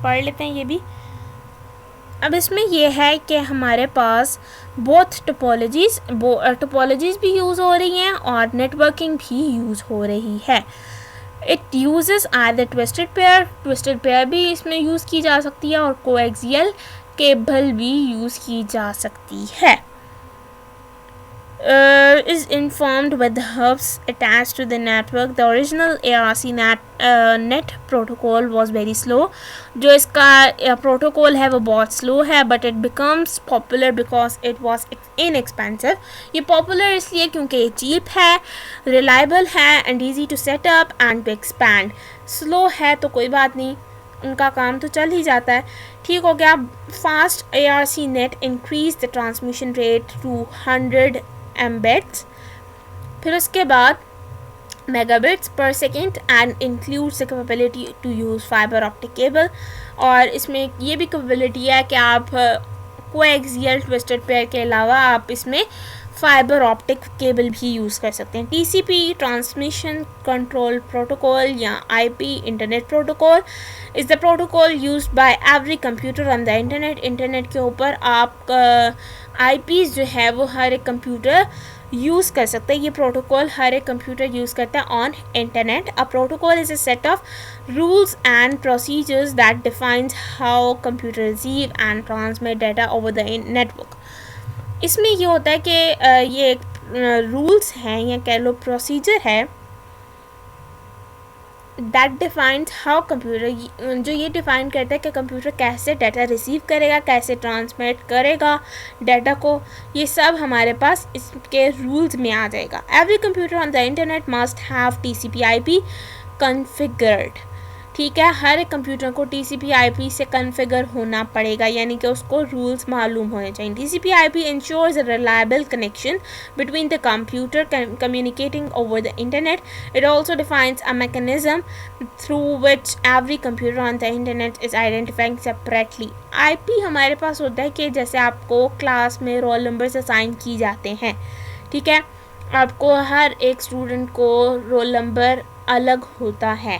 [SPEAKER 1] पढ़ लेते हैं ये भी. अब इसमें ये है कि हमारे पास बोथ टोपोलॉजीज़ भी यूज़ हो रही हैं और नेटवर्किंग भी यूज़ हो रही है. It uses either twisted pair भी इसमें यूज़ की जा सकती है और कोएक्सियल केबल भी यूज़ की जा सकती है. Is informed with the hubs attached to the network. The original ARCnet protocol was very slow. जो इसका प्रोटोकॉल है वो बहुत स्लो है, but it becomes popular because it was inexpensive. ये popular इसलिए क्योंकि ये cheap है, reliable है and easy to set up and to expand. Slow है तो कोई बात नहीं, उनका काम तो चल ही जाता है, ठीक हो गया. Fast ARCnet increased the transmission rate to 100 Mbits. फिर उसके बाद megabits per second and includes the capability to use fiber optic cable. और इसमें ये भी कैपेबिलिटी है कि आप कोएक्सियल ट्विस्टेड पेयर के अलावा आप इसमें फाइबर ऑप्टिक केबल भी यूज़ कर सकते हैं. TCP ट्रांसमिशन कंट्रोल प्रोटोकॉल या IP internet protocol is the protocol used by every computer on the internet. Internet के ऊपर आप IPs जो है वो हर एक कंप्यूटर यूज़ कर सकते हैं. ये प्रोटोकॉल हर एक कंप्यूटर यूज़ करता है on internet. A protocol is a set of rules and procedures that defines how computer receive and transmit data over the network. इसमें ये होता है कि ये एक रूल्स हैं या कह लो प्रोसीजर है दैट डिफाइंस हाउ कंप्यूटर, जो ये डिफ़ाइन करता है कि कंप्यूटर कैसे डाटा रिसीव करेगा, कैसे ट्रांसमिट करेगा डाटा को. ये सब हमारे पास इसके रूल्स में आ जाएगा. Every computer on the internet must have TCP/IP configured. ठीक है, हर एक कंप्यूटर को TCP/IP से कन्फिगर होना पड़ेगा, यानी कि उसको रूल्स मालूम होने चाहिए. TCP/IP ensures a reliable connection between the computer communicating over the internet. It also defines a mechanism through which every computer on the internet is identified separately. IP हमारे पास होता है कि जैसे आपको क्लास में रोल नंबर्स असाइन की जाते हैं, ठीक है, आपको हर एक स्टूडेंट को रोल नंबर अलग होता है,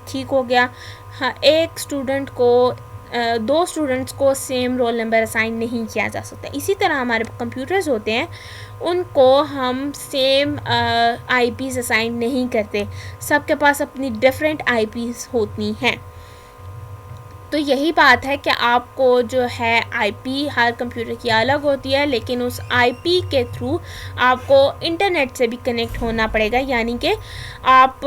[SPEAKER 1] ठीक हो गया. हाँ, एक स्टूडेंट को दो स्टूडेंट्स को सेम रोल नंबर असाइन नहीं किया जा सकता. इसी तरह हमारे कंप्यूटर्स होते हैं, उनको हम सेम IPs असाइन नहीं करते, सबके पास अपनी डिफरेंट IPs होती हैं. तो यही बात है कि आपको जो है IP हर कंप्यूटर की अलग होती है, लेकिन उस IP के थ्रू आपको इंटरनेट से भी कनेक्ट होना पड़ेगा, यानी कि आप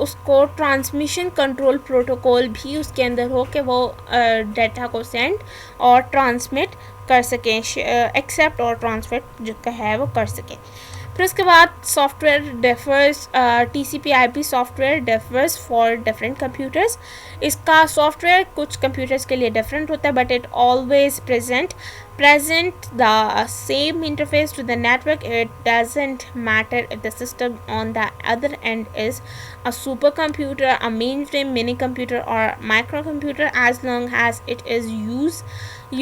[SPEAKER 1] उसको ट्रांसमिशन कंट्रोल प्रोटोकॉल भी उसके अंदर हो कि वो डाटा को सेंड और ट्रांसमिट कर सकें, एक्सेप्ट और ट्रांसमिट जो है वो कर सकें. फिर उसके बाद software differs, TCP/IP software differs for different computers. इसका सॉफ्टवेयर कुछ कंप्यूटर्स के लिए डिफरेंट होता है, but it always present the same interface to the network. It doesn't matter if the system on the other end is a supercomputer, a mainframe, mini computer or microcomputer, as long as it is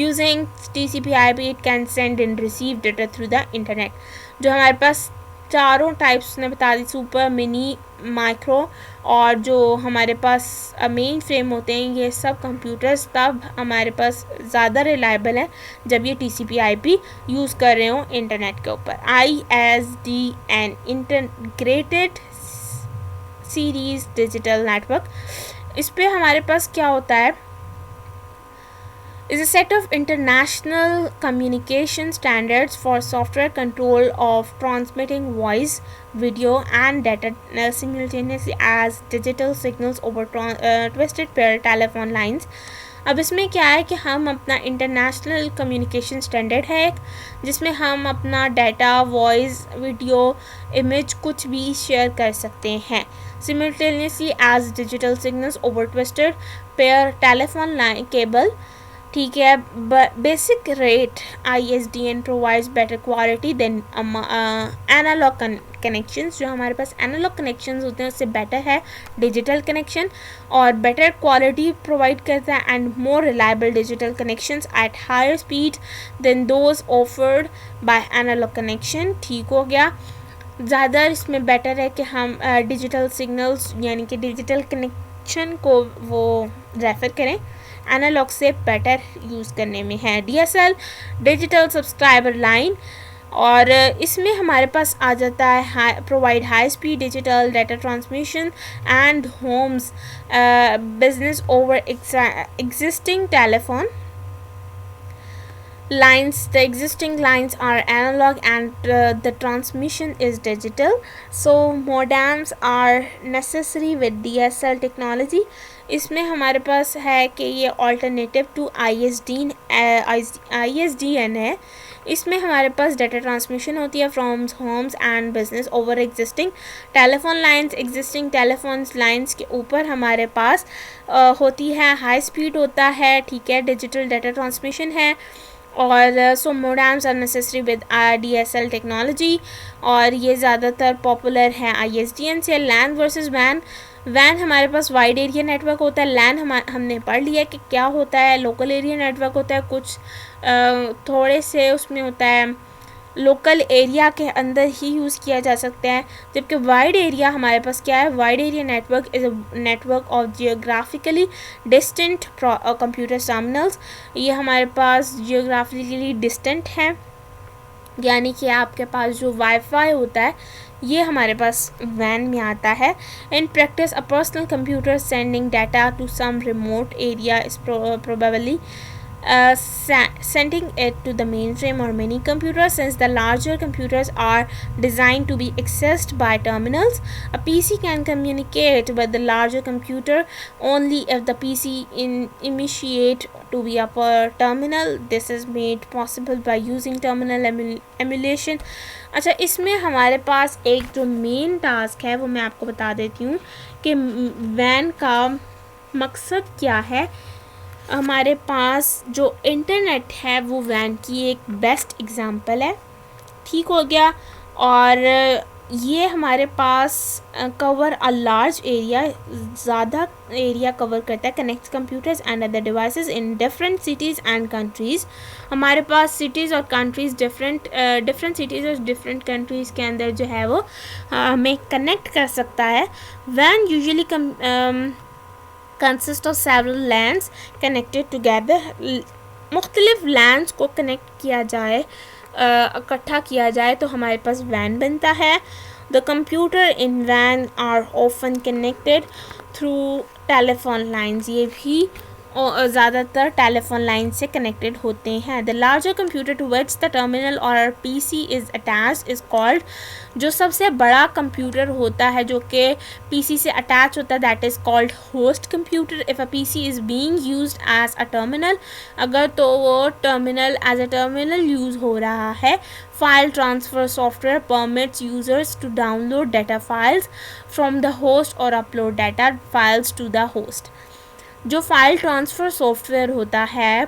[SPEAKER 1] using TCP/IP, it can send and receive data through the internet. जो हमारे पास चारों types ने बता दी, super, mini, micro, और जो हमारे पास main frame होते हैं, ये सब कंप्यूटर्स तब हमारे पास ज़्यादा रिलायबल है जब ये TCP/IP यूज़ कर रहे हो इंटरनेट के ऊपर. ISDN integrated series digital network. इस पर हमारे पास क्या होता है, is a set of international communication standards for software control of transmitting voice, video and data simultaneously as digital signals over twisted pair telephone lines. अब इसमें क्या है कि हम अपना इंटरनेशनल कम्युनिकेशन स्टैंडर्ड है एक, जिसमें हम अपना डाटा, वॉइस, वीडियो, इमेज कुछ भी शेयर कर सकते हैं simultaneously as digital signals over twisted pair telephone line cable. ठीक है. Basic rate ISDN provides better quality than analog connections. जो हमारे पास एनालॉग कनेक्शंस होते हैं उससे बेटर है डिजिटल कनेक्शन, और बेटर क्वालिटी प्रोवाइड करता है and more reliable digital connections at higher speed than those offered by analog connection. ठीक हो गया. ज़्यादा इसमें बेटर है कि हम डिजिटल सिग्नल्स यानी कि डिजिटल कनेक्शन को वो रेफ़र करें, एनालॉग से बेटर यूज़ करने में है. DSL डिजिटल सब्सक्राइबर लाइन, और इसमें हमारे पास आ जाता है provide high speed digital data transmission and homes business over existing telephone lines. The existing lines are analog and the transmission is digital, so modems are necessary with DSL technology. इसमें हमारे पास है कि ये अल्टरनेटिव टू ISDN है. इसमें हमारे पास data transmission होती है from homes and business over existing telephone lines. Existing telephone lines के ऊपर हमारे पास होती है हाई स्पीड होता है. ठीक है. डिजिटल डाटा ट्रांसमिशन है, और so modems are necessary with DSL technology, और ये ज़्यादातर पॉपुलर है ISDN से. लैन वर्सेस वैन. वैन हमारे पास वाइड एरिया नेटवर्क होता है. लैन हमने पढ़ लिया कि क्या होता है, लोकल एरिया नेटवर्क होता है. कुछ थोड़े से उसमें होता है लोकल एरिया के अंदर ही यूज़ किया जा सकता है, जबकि वाइड एरिया हमारे पास क्या है, wide area network is a network of geographically distant computer terminals. ये हमारे पास जियोग्राफिकली डिस्टेंट है, यानी कि आपके पास जो वाईफाई होता है ये हमारे पास वैन में आता है. In practice a personal computer sending data to some remote area is probably sending it to the mainframe or mini computer, since the larger computers are designed to be accessed by terminals. A PC can communicate with the larger computer only if the PC initiate to be a terminal. This is made possible by using terminal emulation. अच्छा, इसमें हमारे पास एक जो main task है वो मैं आपको बता देती हूँ कि वैन का मकसद क्या है. हमारे पास जो इंटरनेट है वो वैन की एक बेस्ट एग्ज़ाम्पल है. ठीक हो गया. और ये हमारे पास कवर अ लार्ज एरिया, ज़्यादा एरिया कवर करता है. Connect computers and other devices in different cities and countries. हमारे पास सिटीज़ और कंट्रीज़ डिफरेंट सिटीज़ और डिफरेंट कंट्रीज़ के अंदर जो है वो हमें कनेक्ट कर सकता है. वैन usually consist of several LANs connected together. मुख्तलिफ LANs को कनेक्ट किया जाए, इकट्ठा किया जाए तो हमारे पास वैन बनता है. The computer in WAN are often connected through telephone lines. ये भी ज़्यादातर टेलीफोन लाइन से कनेक्टेड होते हैं. The larger computer to which the terminal or PC is attached is called, जो सबसे बड़ा कंप्यूटर होता है जो कि पीसी से अटैच होता है, that is called host computer. If a PC is being used as a terminal, अगर तो वो terminal as a terminal use हो रहा है. File transfer software permits users to download data files from the host और upload data files to the host. जो file transfer software होता है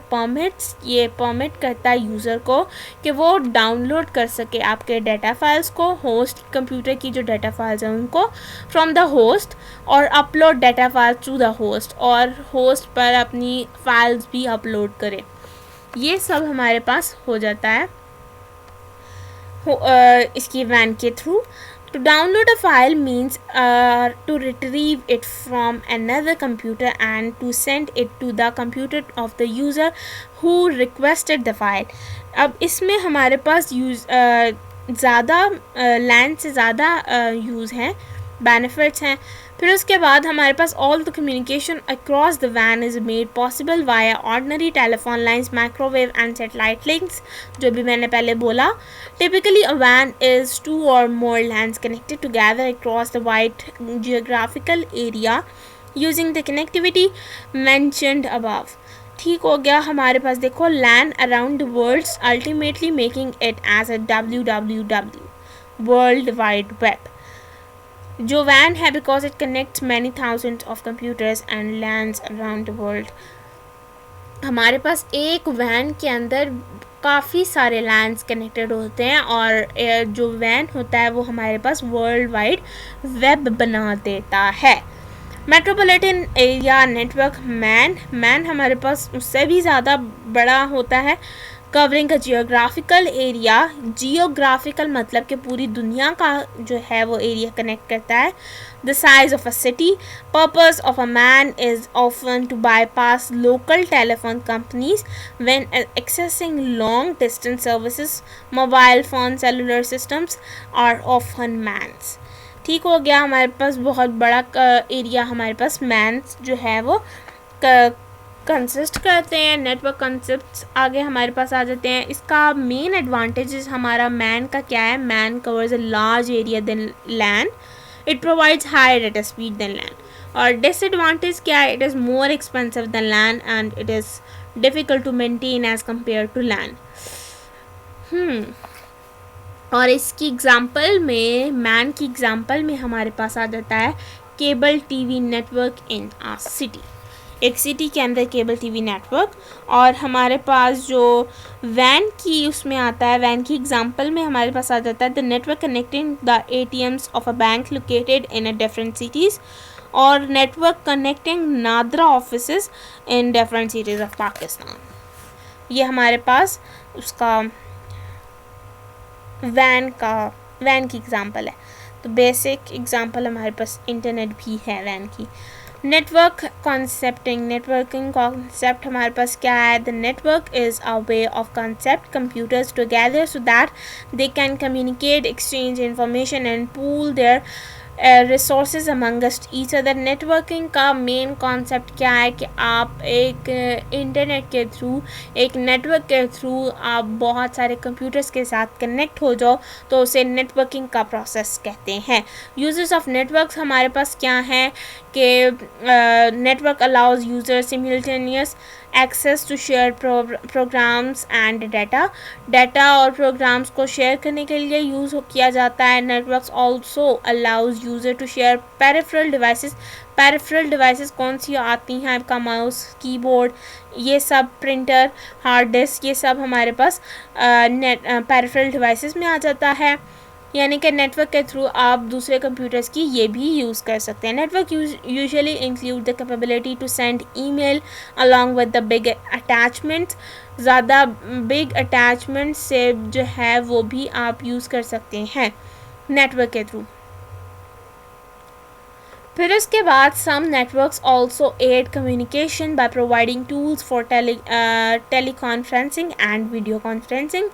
[SPEAKER 1] ये परमिट करता है यूज़र को कि वो डाउनलोड कर सके आपके डाटा फाइल्स को, होस्ट कंप्यूटर की जो डाटा फाइल्स हैं उनको, फ्रॉम द होस्ट, और upload data files to the host, और होस्ट पर अपनी फाइल्स भी अपलोड करे. ये सब हमारे पास हो जाता है इसकी वैन के through. To download a file means to retrieve it from another computer and to send it to the computer of the user who requested the file. अब इसमें हमारे पास ज़्यादा लैन से ज़्यादा यूज़ हैं, बेनिफिट्स हैं. फिर उसके बाद हमारे पास all the communication across the वैन is made possible via ordinary telephone lines, microwave and satellite links, जो भी मैंने पहले बोला. टिपिकली अ वैन is 2 or more LANs connected together across the wide geographical area using the connectivity mentioned above. ठीक हो गया. हमारे पास देखो LAN around the world, ultimately making it as a WWW, World Wide Web. जो van है because it connects many thousand of computers and lands around the world. हमारे पास एक van के अंदर काफ़ी सारे लैंड्स कनेक्टेड होते हैं, और जो वैन होता है वो हमारे पास वर्ल्ड वाइड वेब बना देता है. मेट्रोपॉलिटन एरिया नेटवर्क मैन हमारे पास उससे भी ज़्यादा बड़ा होता है, covering a geographical area. Geographical मतलब कि पूरी दुनिया का जो है वो एरिया कनेक्ट करता है. The size of a city. Purpose of a MAN is often to bypass local telephone companies when accessing long distance services. Mobile phone cellular systems are often MANs. ठीक हो गया. हमारे पास बहुत बड़ा एरिया हमारे पास mains जो है वो कंसिस्ट करते हैं. नेटवर्क कंसेप्ट्स आगे हमारे पास आ जाते हैं. इसका मेन एडवांटेजेस हमारा मैन का क्या है? MAN covers a large area than LAN. It provides high data speed than LAN. और डिसएडवांटेज क्या है? It is more expensive than LAN and it is difficult to maintain as compare to LAN. और इसकी example में, man की example में हमारे पास आ जाता है cable TV network in a city. एक सिटी के अंदर केबल टीवी नेटवर्क. और हमारे पास जो वैन की उसमें आता है, वैन की एग्जांपल में हमारे पास आ जाता है the network connecting the ATMs of a bank located in a different cities, और network connecting NADRA offices in different cities of Pakistan. ये हमारे पास उसका वैन की एग्जांपल है. तो बेसिक एग्जांपल हमारे पास इंटरनेट भी है वैन की. नेटवर्क कॉन्सेप्टिंग. नेटवर्किंग कॉन्सेप्ट हमारे पास क्या है? The network is a way of concept computers together so that they can communicate, exchange information and pool their resources amongst each other. Networking का main concept क्या है कि आप एक इंटरनेट के थ्रू, एक नेटवर्क के थ्रू आप बहुत सारे कंप्यूटर्स के साथ कनेक्ट हो जाओ, तो उसे नेटवर्किंग का प्रोसेस कहते हैं. यूजर्स ऑफ नेटवर्क्स हमारे पास क्या हैं कि network allows user simultaneous access to share programs and data और प्रोग्राम्स को शेयर करने के लिए यूज़ किया जाता है. Networks also allows user to share peripheral devices कौन सी आती हैं? आपका माउस, कीबोर्ड, ये सब, प्रिंटर, हार्ड डिस्क, ये सब हमारे पास पेरिफेरल डिवाइसेस में आ जाता है. यानी कि नेटवर्क के थ्रू आप दूसरे कंप्यूटर्स की ये भी यूज़ कर सकते हैं. Network usually include the capability to send email along with the big attachments. ज़्यादा बिग अटैचमेंट से जो है वो भी आप यूज़ कर सकते हैं नेटवर्क के थ्रू. फिर उसके बाद some networks also aid communication by providing tools for teleconferencing and video conferencing.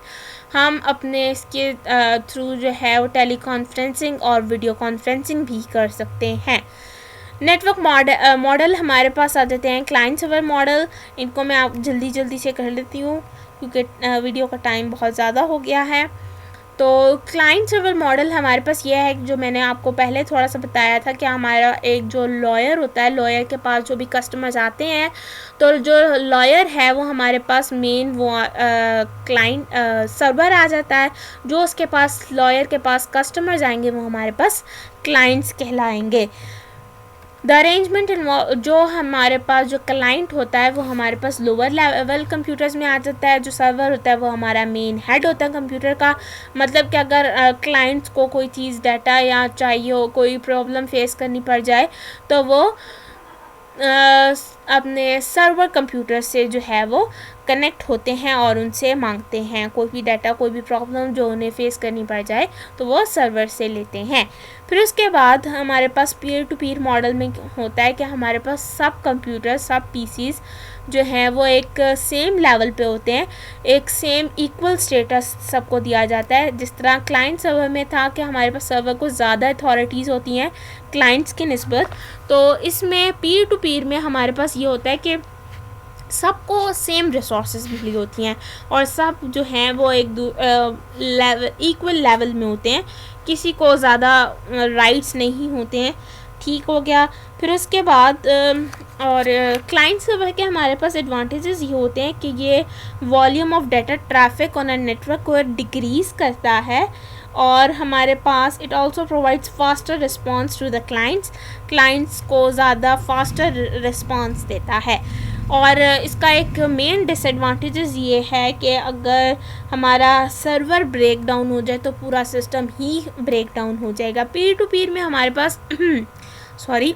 [SPEAKER 1] हम अपने इसके थ्रू जो है वो टेलीकॉन्फ्रेंसिंग और वीडियो कॉन्फ्रेंसिंग भी कर सकते हैं. नेटवर्क मॉडल हमारे पास आ जाते हैं क्लाइंट सर्वर मॉडल। इनको मैं आप जल्दी से कर लेती हूँ क्योंकि वीडियो का टाइम बहुत ज़्यादा हो गया है। तो क्लाइंट सर्वर मॉडल हमारे पास ये है जो मैंने आपको पहले थोड़ा सा बताया था कि हमारा एक जो लॉयर होता है, लॉयर के पास जो भी कस्टमर्स आते हैं, तो जो लॉयर है वो हमारे पास मेन वो क्लाइंट सर्वर आ जाता है। जो उसके पास लॉयर के पास कस्टमर्स आएंगे वो हमारे पास क्लाइंट्स कहलाएंगे। द अरेंजमेंट जो हमारे पास जो क्लाइंट होता है वो हमारे पास लोअर लेवल कंप्यूटर्स में आ जाता है। जो सर्वर होता है वो हमारा मेन हेड होता है कंप्यूटर का। मतलब कि अगर क्लाइंट्स को कोई चीज़ डाटा या चाहिए हो, कोई प्रॉब्लम फेस करनी पड़ जाए, तो वो अपने सर्वर कंप्यूटर से जो है वो कनेक्ट होते हैं और उनसे मांगते हैं कोई भी डाटा, कोई भी प्रॉब्लम जो उन्हें फेस करनी पड़ जाए तो वो सर्वर से लेते हैं। फिर उसके बाद हमारे पास पीयर टू पीयर मॉडल में होता है कि हमारे पास सब कंप्यूटर, सब पीसीज जो हैं वो एक सेम लेवल पे होते हैं, एक सेम इक्वल स्टेटस सबको दिया जाता है। जिस तरह क्लाइंट सर्वर में था कि हमारे पास सर्वर को ज़्यादा अथॉरिटीज़ होती हैं क्लाइंट्स की निस्बत, तो इसमें पीयर टू पीयर में हमारे पास ये होता है कि सबको सेम रिसोर्सेज मिली होती हैं और सब जो हैं वो एक इक्वल लेवल में होते हैं, किसी को ज़्यादा राइट्स नहीं होते हैं। ठीक हो गया। फिर उसके बाद और क्लाइंट सर्वर के हमारे पास एडवांटेजेस ये होते हैं कि ये volume of data traffic on a network को डिक्रीज़ करता है और हमारे पास it also provides faster response to the clients को ज़्यादा फास्टर रिस्पांस देता है। और इसका एक मेन डिसएडवांटेजेस ये है कि अगर हमारा सर्वर ब्रेक डाउन हो जाए तो पूरा सिस्टम ही ब्रेक डाउन हो जाएगा। पीयर टू पीयर में हमारे पास सॉरी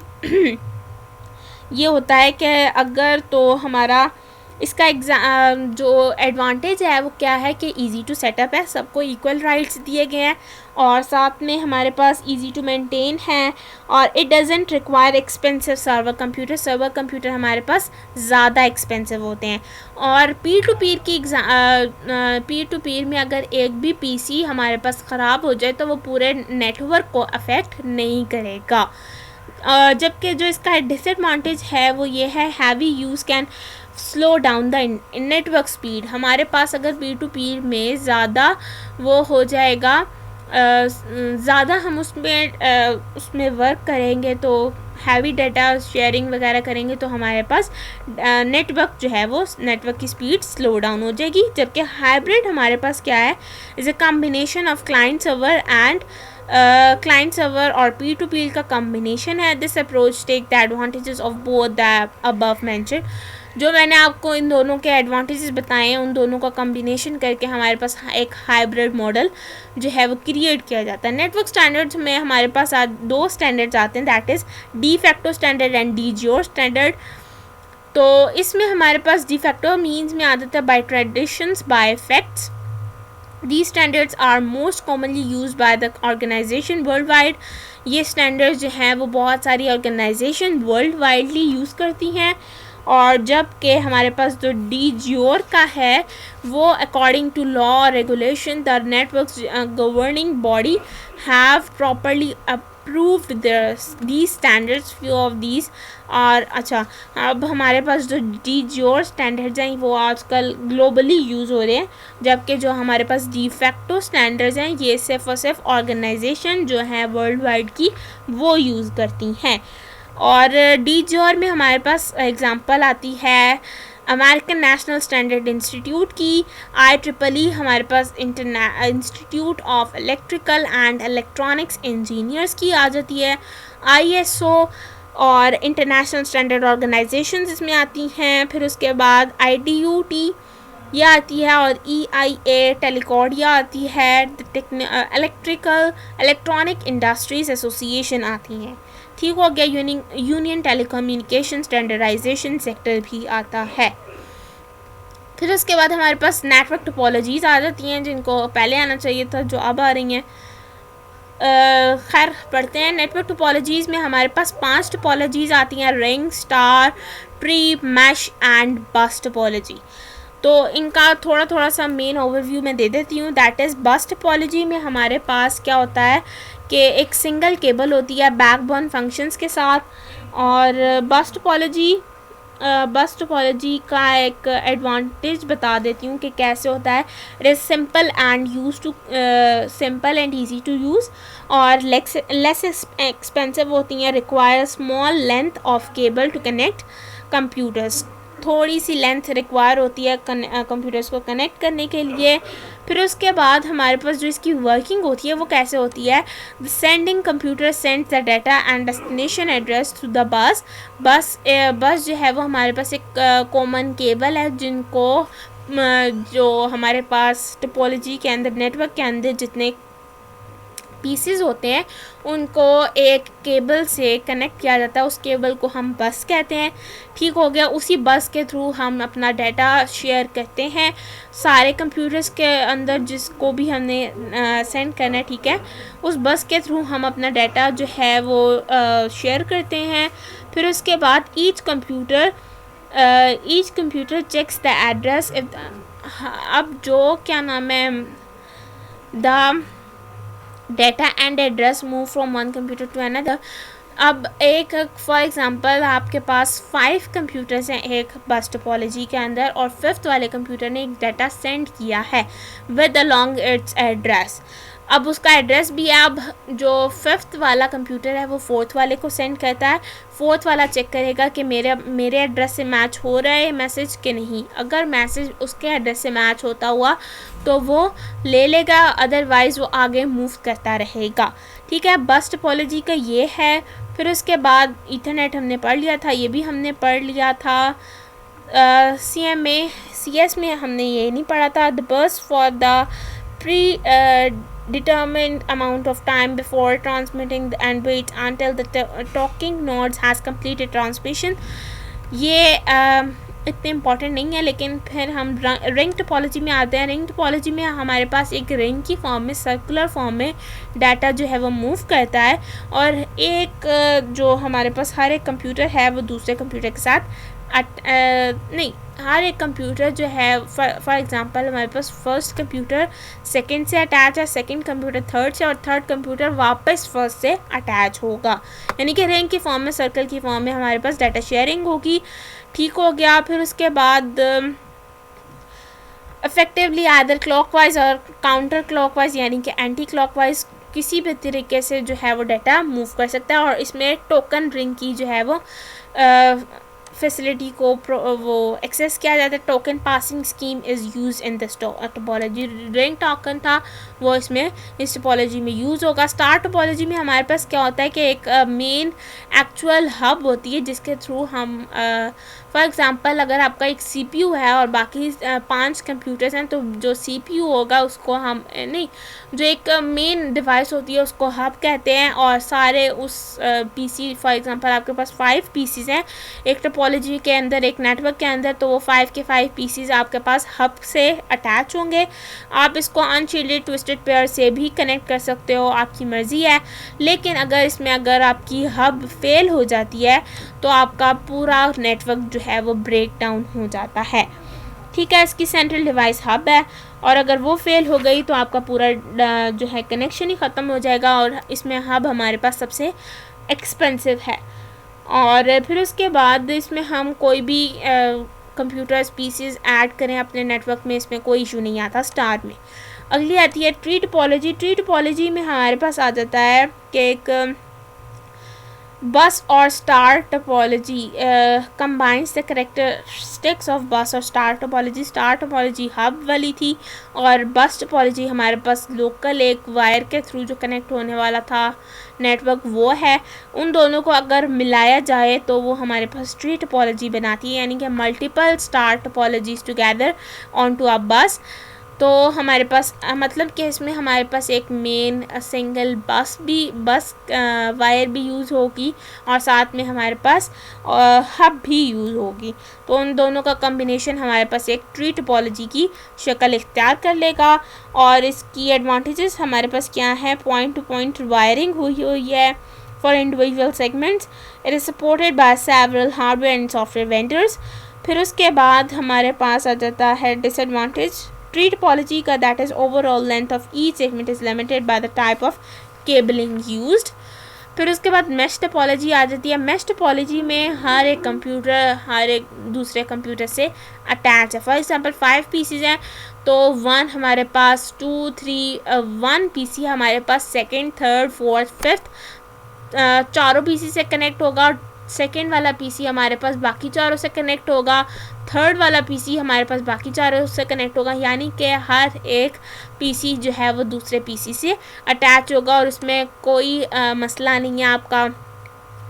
[SPEAKER 1] ये होता है कि अगर तो हमारा इसका जो एडवांटेज है वो क्या है कि इजी टू सेटअप है, सबको इक्वल राइट्स दिए गए हैं और साथ में हमारे पास इजी टू मेंटेन है और it doesn't require expensive server computer हमारे पास ज़्यादा एक्सपेंसिव होते हैं। और पीयर टू पीयर में अगर एक भी पीसी हमारे पास ख़राब हो जाए तो वो पूरे नेटवर्क को अफेक्ट नहीं करेगा। जबकि जो इसका डिसएडवांटेज है वो ये है heavy use can slow down the network speed. हमारे पास अगर पीयर टू पीयर में ज़्यादा वो हो जाएगा, ज़्यादा हम उसमें वर्क करेंगे तो हैवी डाटा शेयरिंग वगैरह करेंगे तो हमारे पास नेटवर्क जो है वो नेटवर्क की स्पीड स्लो डाउन हो जाएगी। जबकि हाइब्रिड हमारे पास क्या है, is a combination of client server and client server और पीयर टू पीयर का कम्बिनेशन है। This approach take the advantages of both the above mentioned. जो मैंने आपको इन दोनों के एडवांटेजेस बताए हैं उन दोनों का कम्बिनेशन करके हमारे पास एक हाइब्रिड मॉडल जो है वो क्रिएट किया जाता है। नेटवर्क स्टैंडर्ड्स में हमारे पास आज दो स्टैंडर्ड्स आते हैं, that is de facto standard and D जियोर स्टैंडर्ड। तो इसमें हमारे पास डी फैक्टो मीन्स में आ जाता है by traditions by facts. These standards are most commonly used by the organization worldwide। ये स्टैंडर्ड्स जो हैं वो बहुत सारी ऑर्गेनाइजेशन वर्ल्ड वाइडली यूज़ करती हैं। और जबकि हमारे पास जो डी जियोर का है वो according to law regulation the network governing body have properly approved these standards, few of these। और अच्छा, अब हमारे पास जो डी जियोर स्टैंडर्ड्स हैं वो आजकल ग्लोबली यूज़ हो रहे हैं, जबकि जो हमारे पास डी फैक्टो स्टैंडर्ड्स हैं ये सिर्फ और सिर्फ ऑर्गेनाइजेशन जो है वर्ल्ड वाइड की वो यूज़ करती हैं। और डी जियोर में हमारे पास एग्जांपल आती है अमेरिकन नेशनल स्टैंडर्ड इंस्टीट्यूट की, IEEE हमारे पास Institute of Electrical and Electronics Engineers की आ जाती है, ISO और इंटरनेशनल स्टैंडर्ड ऑर्गेनाइजेशंस इसमें आती हैं। फिर उसके बाद ITUT ये आती है और EIA टेलीकॉर्डिया आती है, इलेक्ट्रॉनिक इंडस्ट्रीज एसोसिएशन आती हैं। ठीक हो गया। यूनियन टेलीकम्युनिकेशन स्टैंडर्डाइजेशन सेक्टर भी आता है। फिर उसके बाद हमारे पास नेटवर्क टोपोलॉजीज़ आ जाती हैं जिनको पहले आना चाहिए था, जो अब आ रही हैं। खैर पढ़ते हैं। नेटवर्क टोपोलॉजीज़ में हमारे पास 5 टोपोलॉजीज़ आती हैं, ring, star, tree, mesh and bus topology. तो इनका थोड़ा सा मेन ओवरव्यू मैं दे देती हूँ। दैट इज़ बस टोपोलॉजी में हमारे पास क्या होता है कि एक सिंगल केबल होती है बैकबोन फंक्शंस के साथ और बस टोपोलॉजी का एक एडवांटेज बता देती हूँ कि कैसे होता है. It is simple and easy to use और लेस एक्सपेंसिव होती हैं. Require small length of cable to connect computers. थोड़ी सी लेंथ रिक्वायर होती है कंप्यूटर्स को कनेक्ट करने के लिए. फिर उसके बाद हमारे पास जो इसकी वर्किंग होती है वो कैसे होती है. The sending computer sends the data and destination address to the bus जो है वो हमारे पास एक कॉमन केबल है जिनको जो हमारे पास टोपोलॉजी के अंदर नेटवर्क के अंदर जितने पीसेस होते हैं उनको एक केबल से कनेक्ट किया जाता है. उस केबल को हम बस कहते हैं. ठीक हो गया. उसी बस के थ्रू हम अपना डाटा शेयर करते हैं सारे कंप्यूटर्स के अंदर जिसको भी हमने सेंड करना है. ठीक है. उस बस के थ्रू हम अपना डाटा जो है वो शेयर करते हैं. फिर उसके बाद each computer checks the address. अब जो क्या नाम है the data and address move from one computer to another. अब एक फॉर एग्जांपल आपके पास 5 कंप्यूटर्स हैं एक बस टोपोलॉजी के अंदर और 5th वाले कंप्यूटर ने एक डाटा सेंड किया है विद अलॉन्ग इट्स एड्रेस. अब उसका एड्रेस भी है. अब जो 5th वाला कंप्यूटर है वो 4th वाले को सेंड करता है. 4th वाला चेक करेगा कि मेरे एड्रेस से मैच हो रहा है मैसेज कि नहीं. अगर मैसेज उसके एड्रेस से मैच होता हुआ तो वो ले लेगा, अदरवाइज़ वो आगे मूव करता रहेगा. ठीक है. बस टोपोलॉजी का ये है. फिर उसके बाद ईथरनेट हमने पढ़ लिया था, ये भी हमने पढ़ लिया था. CS में हमने ये नहीं पढ़ा था. The bus for the determined amount of time before transmitting and wait until the talking nodes has completed transmission. ये इतने इम्पॉर्टेंट नहीं है. लेकिन फिर हम रिंग टोपोलॉजी में आते हैं. रिंग टोपोलॉजी में हमारे पास एक रिंग की फॉर्म में सर्कुलर फॉर्म में डाटा जो है वो मूव करता है और एक जो हमारे पास हर एक कंप्यूटर है वो दूसरे कंप्यूटर के साथ नहीं, हर एक कंप्यूटर जो है फॉर एग्जांपल हमारे पास फर्स्ट कंप्यूटर सेकंड से अटैच है, सेकंड कंप्यूटर थर्ड से और थर्ड कंप्यूटर वापस फर्स्ट से अटैच होगा. यानी कि रिंग की फॉर्म में सर्कल की फॉर्म में हमारे पास डाटा शेयरिंग होगी. ठीक हो गया. फिर उसके बाद इफेक्टिवली आइदर क्लॉकवाइज और काउंटर क्लॉकवाइज यानी कि एंटी क्लॉकवाइज किसी भी तरीके से जो है वो डाटा मूव कर सकता है. और इसमें टोकन रिंग की जो है वो फैसिलिटी को वो एक्सेस किया जाता है. Token passing scheme is use in this topology. Ring token था वो इसमें इस टोपोलॉजी में यूज़ होगा. स्टार टोपोलॉजी में हमारे पास क्या होता है कि एक मेन एक्चुअल हब होती है जिसके थ्रू हम फॉर एग्ज़ाम्पल अगर आपका एक CPU है और बाकी 5 कंप्यूटर्स हैं तो जो CPU होगा उसको हम नहीं, जो एक मेन डिवाइस होती है उसको हब कहते हैं. और सारे उस PC फॉर एग्ज़ाम्पल आपके पास 5 PCs हैं एक टोपोलॉजी के अंदर, एक नेटवर्क के अंदर, तो वो 5 के 5 PCs आपके पास हब से अटैच होंगे. आप इसको अनशील्डेड ट्विस्टेड पेयर से भी कनेक्ट कर सकते हो, आपकी मर्ज़ी है. लेकिन अगर आपकी हब फेल हो जाती है तो आपका पूरा नेटवर्क जो है वो ब्रेक डाउन हो जाता है. ठीक है. इसकी सेंट्रल डिवाइस हब है और अगर वो फेल हो गई तो आपका पूरा जो है कनेक्शन ही ख़त्म हो जाएगा. और इसमें हब हमारे पास सबसे एक्सपेंसिव है. और फिर उसके बाद इसमें हम कोई भी कंप्यूटर्स पीसीज ऐड करें अपने नेटवर्क में, इसमें कोई इशू नहीं आता स्टार में. अगली आती है ट्री टोपोलॉजी. ट्री टोपोलॉजी में हमारे पास आ जाता है कि एक बस और star topology combines the characteristics of बस और star topology. Star topology hub वाली थी और बस टोपोलॉजी हमारे पास लोकल एक वायर के थ्रू जो कनेक्ट होने वाला था नेटवर्क वो है. उन दोनों को अगर मिलाया जाए तो वो हमारे पास ट्री टोपोलॉजी बनाती है, यानी कि multiple star topologies together on to a bus. तो हमारे पास मतलब कि इसमें हमारे पास एक मेन सिंगल बस वायर भी यूज़ होगी और साथ में हमारे पास हब भी यूज़ होगी. तो उन दोनों का कम्बिनेशन हमारे पास एक ट्री टोपोलॉजी की शक्ल इख्तियार कर लेगा. और इसकी एडवांटेजेस हमारे पास क्या है. पॉइंट टू पॉइंट वायरिंग हुई है for individual segments. It is supported by several hardware and software vendors. फिर उसके बाद हमारे पास आ जाता है डिसएडवांटेज ट्री टोपोलॉजी का, that is overall length of each segment is limited by the type of cabling used. फिर उसके बाद मैश टोपोलॉजी आ जाती है। मैश टोपोलॉजी में हर एक कंप्यूटर हर एक दूसरे कंप्यूटर से अटैच है। फॉर एग्जांपल 5 पीसीज हैं तो 1 हमारे पास 2 3 1 पीसी हमारे पास सेकंड, थर्ड, फोर्थ, फिफ्थ चारों पीसी से कनेक्ट होगा। सेकंड वाला पीसी हमारे पास बाकी चारों से कनेक्ट होगा। थर्ड वाला पीसी हमारे पास बाकी चारों से कनेक्ट होगा। यानी कि हर एक पीसी जो है वो दूसरे पीसी से अटैच होगा और उसमें कोई मसला नहीं है। आपका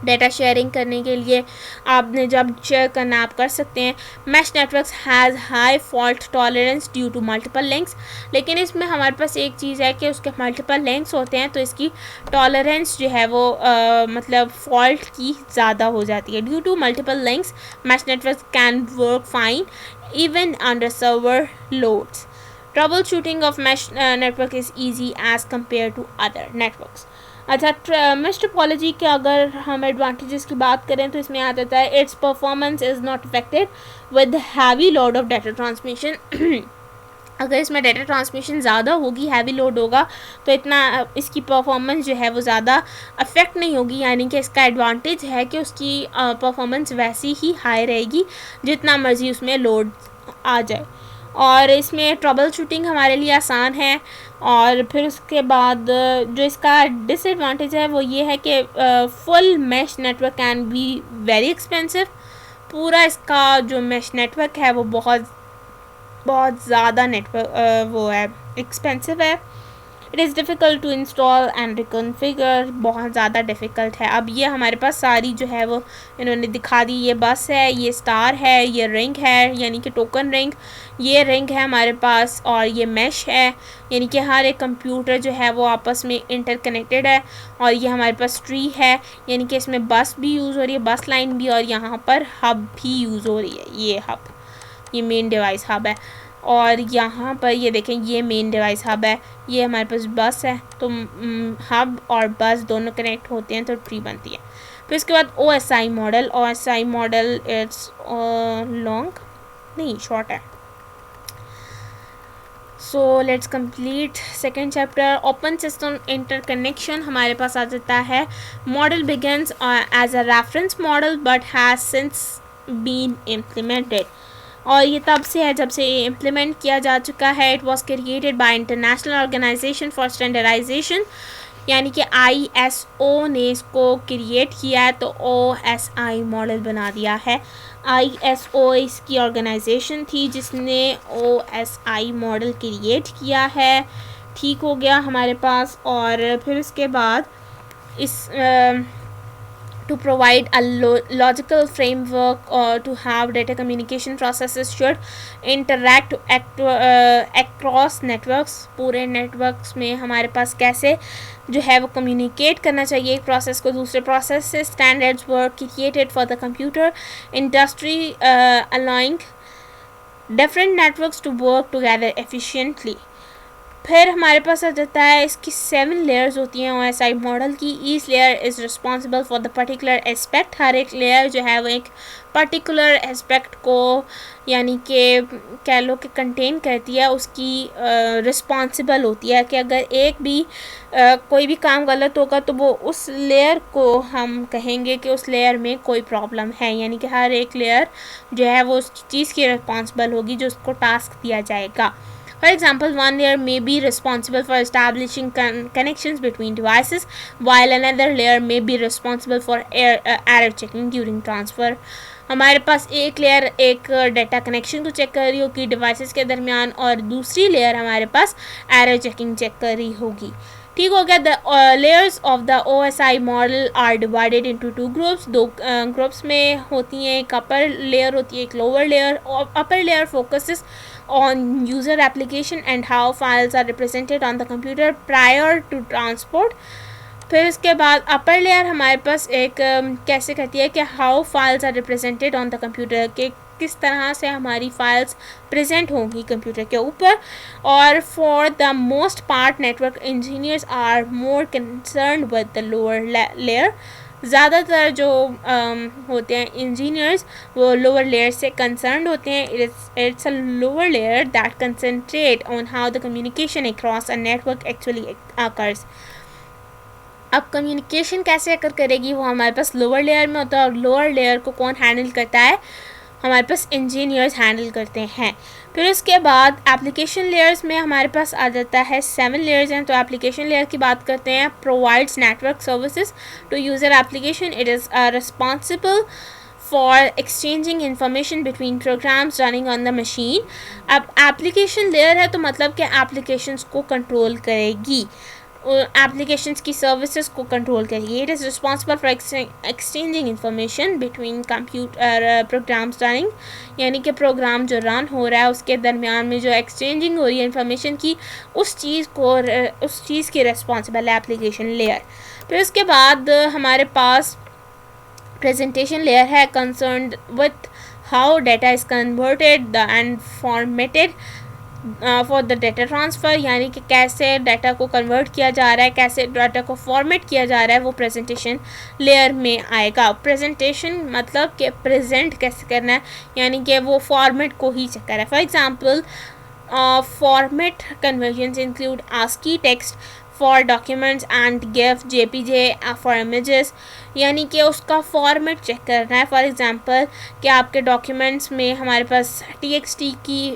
[SPEAKER 1] डेटा शेयरिंग करने के लिए आपने जब शेयर करना आप कर सकते हैं। Mesh networks has high fault tolerance due to multiple links, लेकिन इसमें हमारे पास एक चीज़ है कि उसके मल्टीपल लिंक्स होते हैं तो इसकी टॉलरेंस जो है वो मतलब फॉल्ट की ज़्यादा हो जाती है। Due to multiple links mesh networks can work fine even under server loads. Trouble shooting of mesh network is easy as compare to other networks. अच्छा, मैश टोपोलॉजी के अगर हम एडवांटेजेस की बात करें तो इसमें आ जाता है it's performance is not affected with heavy load of data transmission. अगर इसमें डाटा ट्रांसमिशन ज़्यादा होगी, हैवी लोड होगा तो इतना इसकी परफॉर्मेंस जो है वो ज़्यादा अफेक्ट नहीं होगी। यानी कि इसका एडवांटेज है कि उसकी परफॉर्मेंस वैसी ही हाई रहेगी जितना मर्ज़ी उसमें लोड आ जाए। और इसमें ट्रबल शूटिंग हमारे लिए आसान है। और फिर उसके बाद जो इसका डिसएडवांटेज है वो ये है कि full mesh network can be very expensive. पूरा इसका जो मैश नेटवर्क है वो बहुत ज़्यादा नेटवर्क वो है एक्सपेंसिव है। It is difficult to install and reconfigure, बहुत ज़्यादा डिफ़िकल्ट है। अब ये हमारे पास सारी जो है वो इन्होंने दिखा दी। ये बस है, ये स्टार है, ये रिंग है यानी कि टोकन रिंग, ये रिंग है हमारे पास, और ये मैश है यानी कि हर एक कंप्यूटर जो है वो आपस में इंटरकनेक्टेड है। और ये हमारे पास ट्री है यानी कि इसमें बस भी यूज़ हो रही है, बस लाइन भी, और यहाँ पर हब भी यूज़ हो रही है। ये हब, ये मेन डिवाइस हब है। और यहाँ पर ये देखें ये मेन डिवाइस हब है, ये हमारे पास बस है। तो हब और बस दोनों कनेक्ट होते हैं तो ट्री बनती है। फिर उसके बाद OSI model. OSI model it's long नहीं शॉर्ट है। So let's complete second chapter. Open system interconnection हमारे पास आ जाता है। Model begins as a reference model but has since been implemented. और ये तब से है जब से ये इम्प्लीमेंट किया जा चुका है। It was created by international organisation for standardisation, यानी कि ISO ने इसको क्रिएट किया है तो OSI मॉडल बना दिया है। ISO इसकी ऑर्गेनाइजेशन थी जिसने OSI मॉडल क्रिएट किया है। ठीक हो गया हमारे पास। और फिर उसके बाद इस to provide a logical framework to have data communication processes should interact across networks। पूरे networks में हमारे पास कैसे जो है वो communicate करना चाहिए एक process को दूसरे process से। standards were created for the computer industry allowing different networks to work together efficiently। फिर हमारे पास आ जाता है इसकी 7 लेयर्स होती हैं OSI मॉडल की। Each layer is responsible for the particular aspect. हर एक लेयर जो है वो एक पर्टिकुलर एस्पेक्ट को यानी कि कह लो कि कंटेन करती है, उसकी रिस्पॉन्सिबल होती है कि अगर एक भी कोई भी काम गलत होगा तो वो उस लेयर को हम कहेंगे कि उस लेयर में कोई प्रॉब्लम है। यानी कि हर एक लेयर जो है वो उस चीज़ की रिस्पॉन्सिबल होगी जो उसको टास्क दिया जाएगा। For example, one layer may be responsible for establishing connections between devices, while another layer may be responsible for error checking during transfer। हमारे पास एक लेयर एक डेटा कनेक्शन को चेक कर रही होगी डिवाइसेस के दरमियान, और दूसरी लेयर हमारे पास एरर चेकिंग चेक कर रही होगी। ठीक हो गया। The layers of the OSI model are divided into 2 groups. 2 groups में होती हैं, एक अपर लेयर होती है एक लोअर लेयर। और upper layer focuses on user application and how files are represented on the computer prior to transport। फिर उसके बाद अपर लेयर हमारे पास एक कैसे कहती है कि how files are represented on the computer, के किस तरह से हमारी फाइल्स प्रेजेंट होंगी कंप्यूटर के ऊपर। और for the most part network engineers are more concern with the lower layer. ज़्यादातर जो होते हैं इंजीनियर्स वो लोअर लेयर से कंसर्न होते हैं। It's a lower layer that concentrate on how the communication across a network actually occurs. अब communication कैसे अकर करेगी, वो हमारे पास लोअर लेयर में होता है, और लोअर लेयर को कौन हैंडल करता है, हमारे पास इंजीनियर्स हैंडल करते हैं। फिर उसके बाद एप्लीकेशन लेयर्स में हमारे पास आ जाता है 7 लेयर्स हैं। तो एप्लीकेशन लेयर की बात करते हैं, provides network services to user application, it is responsible for exchanging information between programs running on the machine. अब एप्लीकेशन लेयर है तो मतलब कि एप्लीकेशंस को कंट्रोल करेगी, एप्लीकेशंस की सर्विसेज को कंट्रोल करेगी। It is responsible for exchanging information between computer programs running, यानी कि प्रोग्राम जो रन हो रहा है उसके दरमियान में जो एक्सचेंजिंग हो रही है इंफॉर्मेशन की, उस चीज़ की रिस्पॉन्सिबल है एप्लीकेशन लेयर। फिर उसके बाद हमारे पास प्रेजेंटेशन लेयर है, concerned with how data is converted and formatted for the data transfer, यानी कि कैसे डाटा को कन्वर्ट किया जा रहा है, कैसे डाटा को फॉर्मेट किया जा रहा है, वो प्रेजेंटेशन लेयर में आएगा। प्रेजेंटेशन मतलब कि प्रेजेंट कैसे करना है, यानी कि वो फॉर्मेट को ही चेक कर रहा है। For example format conversions include ASCII text for documents and GIF JPG for images, यानी कि उसका फॉर्मेट चेक करना है। फॉर एग्जांपल कि आपके डॉक्यूमेंट्स में हमारे पास TXT की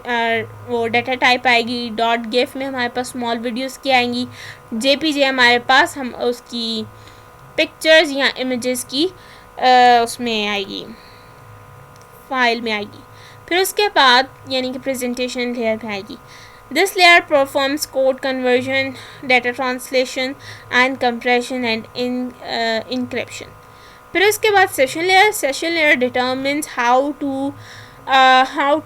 [SPEAKER 1] वो डाटा टाइप आएगी, .gif में हमारे पास स्मॉल वीडियोस की आएंगी, JPG हमारे पास हम उसकी पिक्चर्स या इमेजेस की उसमें आएगी, फाइल में आएगी। फिर उसके बाद यानी कि प्रेजेंटेशन लेयर में आएगी। This layer performs code conversion, data translation and compression and encryption. फिर उसके बाद session layer determines how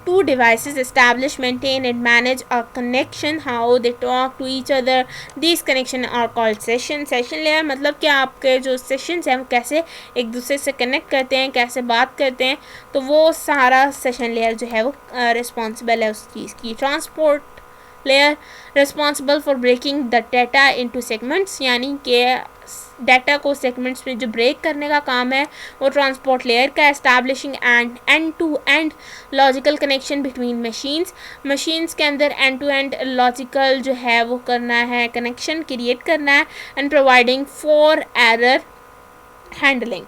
[SPEAKER 1] two devices establish, maintain and manage a connection, how they talk to each other. These connections are called session layer मतलब कि आपके जो sessions हैं वो कैसे एक दूसरे से connect करते हैं, कैसे बात करते हैं, तो वो सारा session layer जो है वो responsible है उस चीज़ की। Transport layer responsible for breaking the data into segments, यानी कि डाटा को सेगमेंट्स में जो ब्रेक करने का काम है वो ट्रांसपोर्ट लेयर का। Establishing end to end logical connection between machines के अंदर एंड टू एंड लॉजिकल जो है वो करना है, कनेक्शन क्रिएट करना है। And providing for error handling,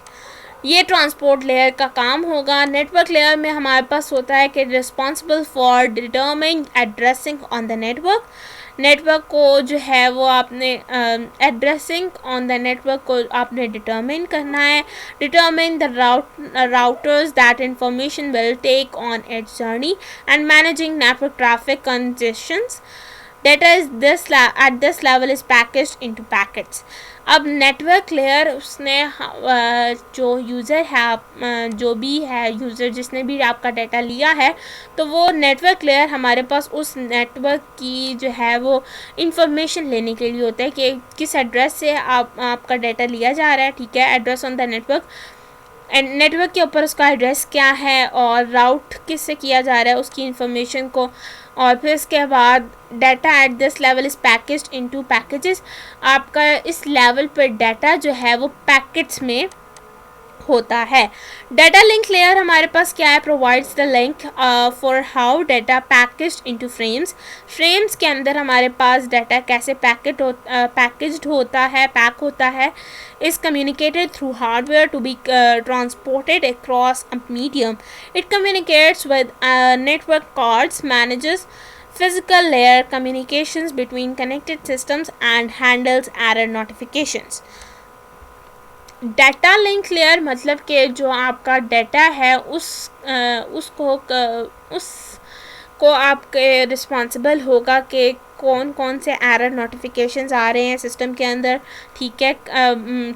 [SPEAKER 1] ये ट्रांसपोर्ट लेयर का काम होगा। नेटवर्क लेयर में हमारे पास होता है कि responsible for determining addressing on the network को जो है वो आपने एड्रेसिंग ऑन द नेटवर्क को आपने डिटरमिन करना है। Determine the routers that information will take on its journey and managing network traffic congestions. Data is at this level is packaged into packets. अब नेटवर्क लेयर उसने जो user है, जो भी है यूज़र जिसने भी आपका डाटा लिया है, तो वो नेटवर्क लेयर हमारे पास उस नेटवर्क की जो है वो इंफॉर्मेशन लेने के लिए होता है कि किस एड्रेस से आपका डाटा लिया जा रहा है। ठीक है, address on the network, and network के ऊपर उसका एड्रेस क्या है और राउट किससे किया जा रहा है उसकी इंफॉर्मेशन को। और फिर इसके बाद data at this level is packaged into packages, आपका इस लेवल पर डाटा जो है वो पैकेट्स में होता है। डाटा लिंक लेयर हमारे पास क्या है, provides the link for how data packaged into frames के अंदर हमारे पास डाटा कैसे पैकेज्ड होता है, पैक होता है, is communicated through hardware to be transported across a medium. It communicates with network cards, manages physical layer communications between connected systems and handles error notifications. Data link layer मतलब कि जो आपका data है उसको आपके responsible होगा कि कौन कौन से एरर नोटिफिकेशंस आ रहे हैं सिस्टम के अंदर। ठीक है,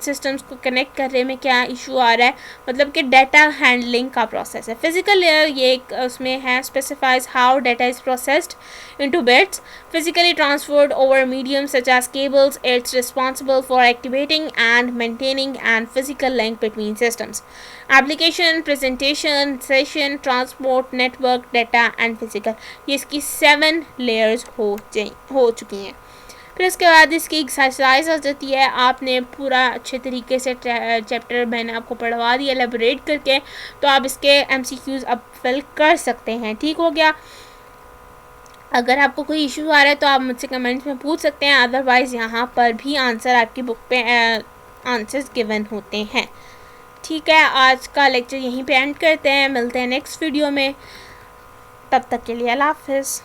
[SPEAKER 1] सिस्टम्स को कनेक्ट करने में क्या इशू आ रहा है, मतलब कि डाटा हैंडलिंग का प्रोसेस है। फिजिकल लेयर ये एक उसमें है, specifies how data is processed into bits physically transferred over mediums such as cables. It's responsible for activating and maintaining and physical link between systems. Application, presentation, session, transport, network, data and physical, ये इसकी 7 layers हो चुकी हैं। फिर इसके बाद इसकी exercise हो जाती है। आपने पूरा अच्छे तरीके से चैप्टर मैंने आपको पढ़वा दिया एलेबोरेट करके, तो आप इसके MCQs अब फिल कर सकते हैं। ठीक हो गया। अगर आपको कोई इशू आ रहा है तो आप मुझसे कमेंट्स में पूछ सकते हैं, अदरवाइज़ यहाँ पर भी आंसर आपकी बुक पे आंसर्स गिवन होते हैं। ठीक है, आज का लेक्चर यहीं पे एंड करते हैं, मिलते हैं नेक्स्ट वीडियो में, तब तक के लिए अल्लाह हाफ़िज़।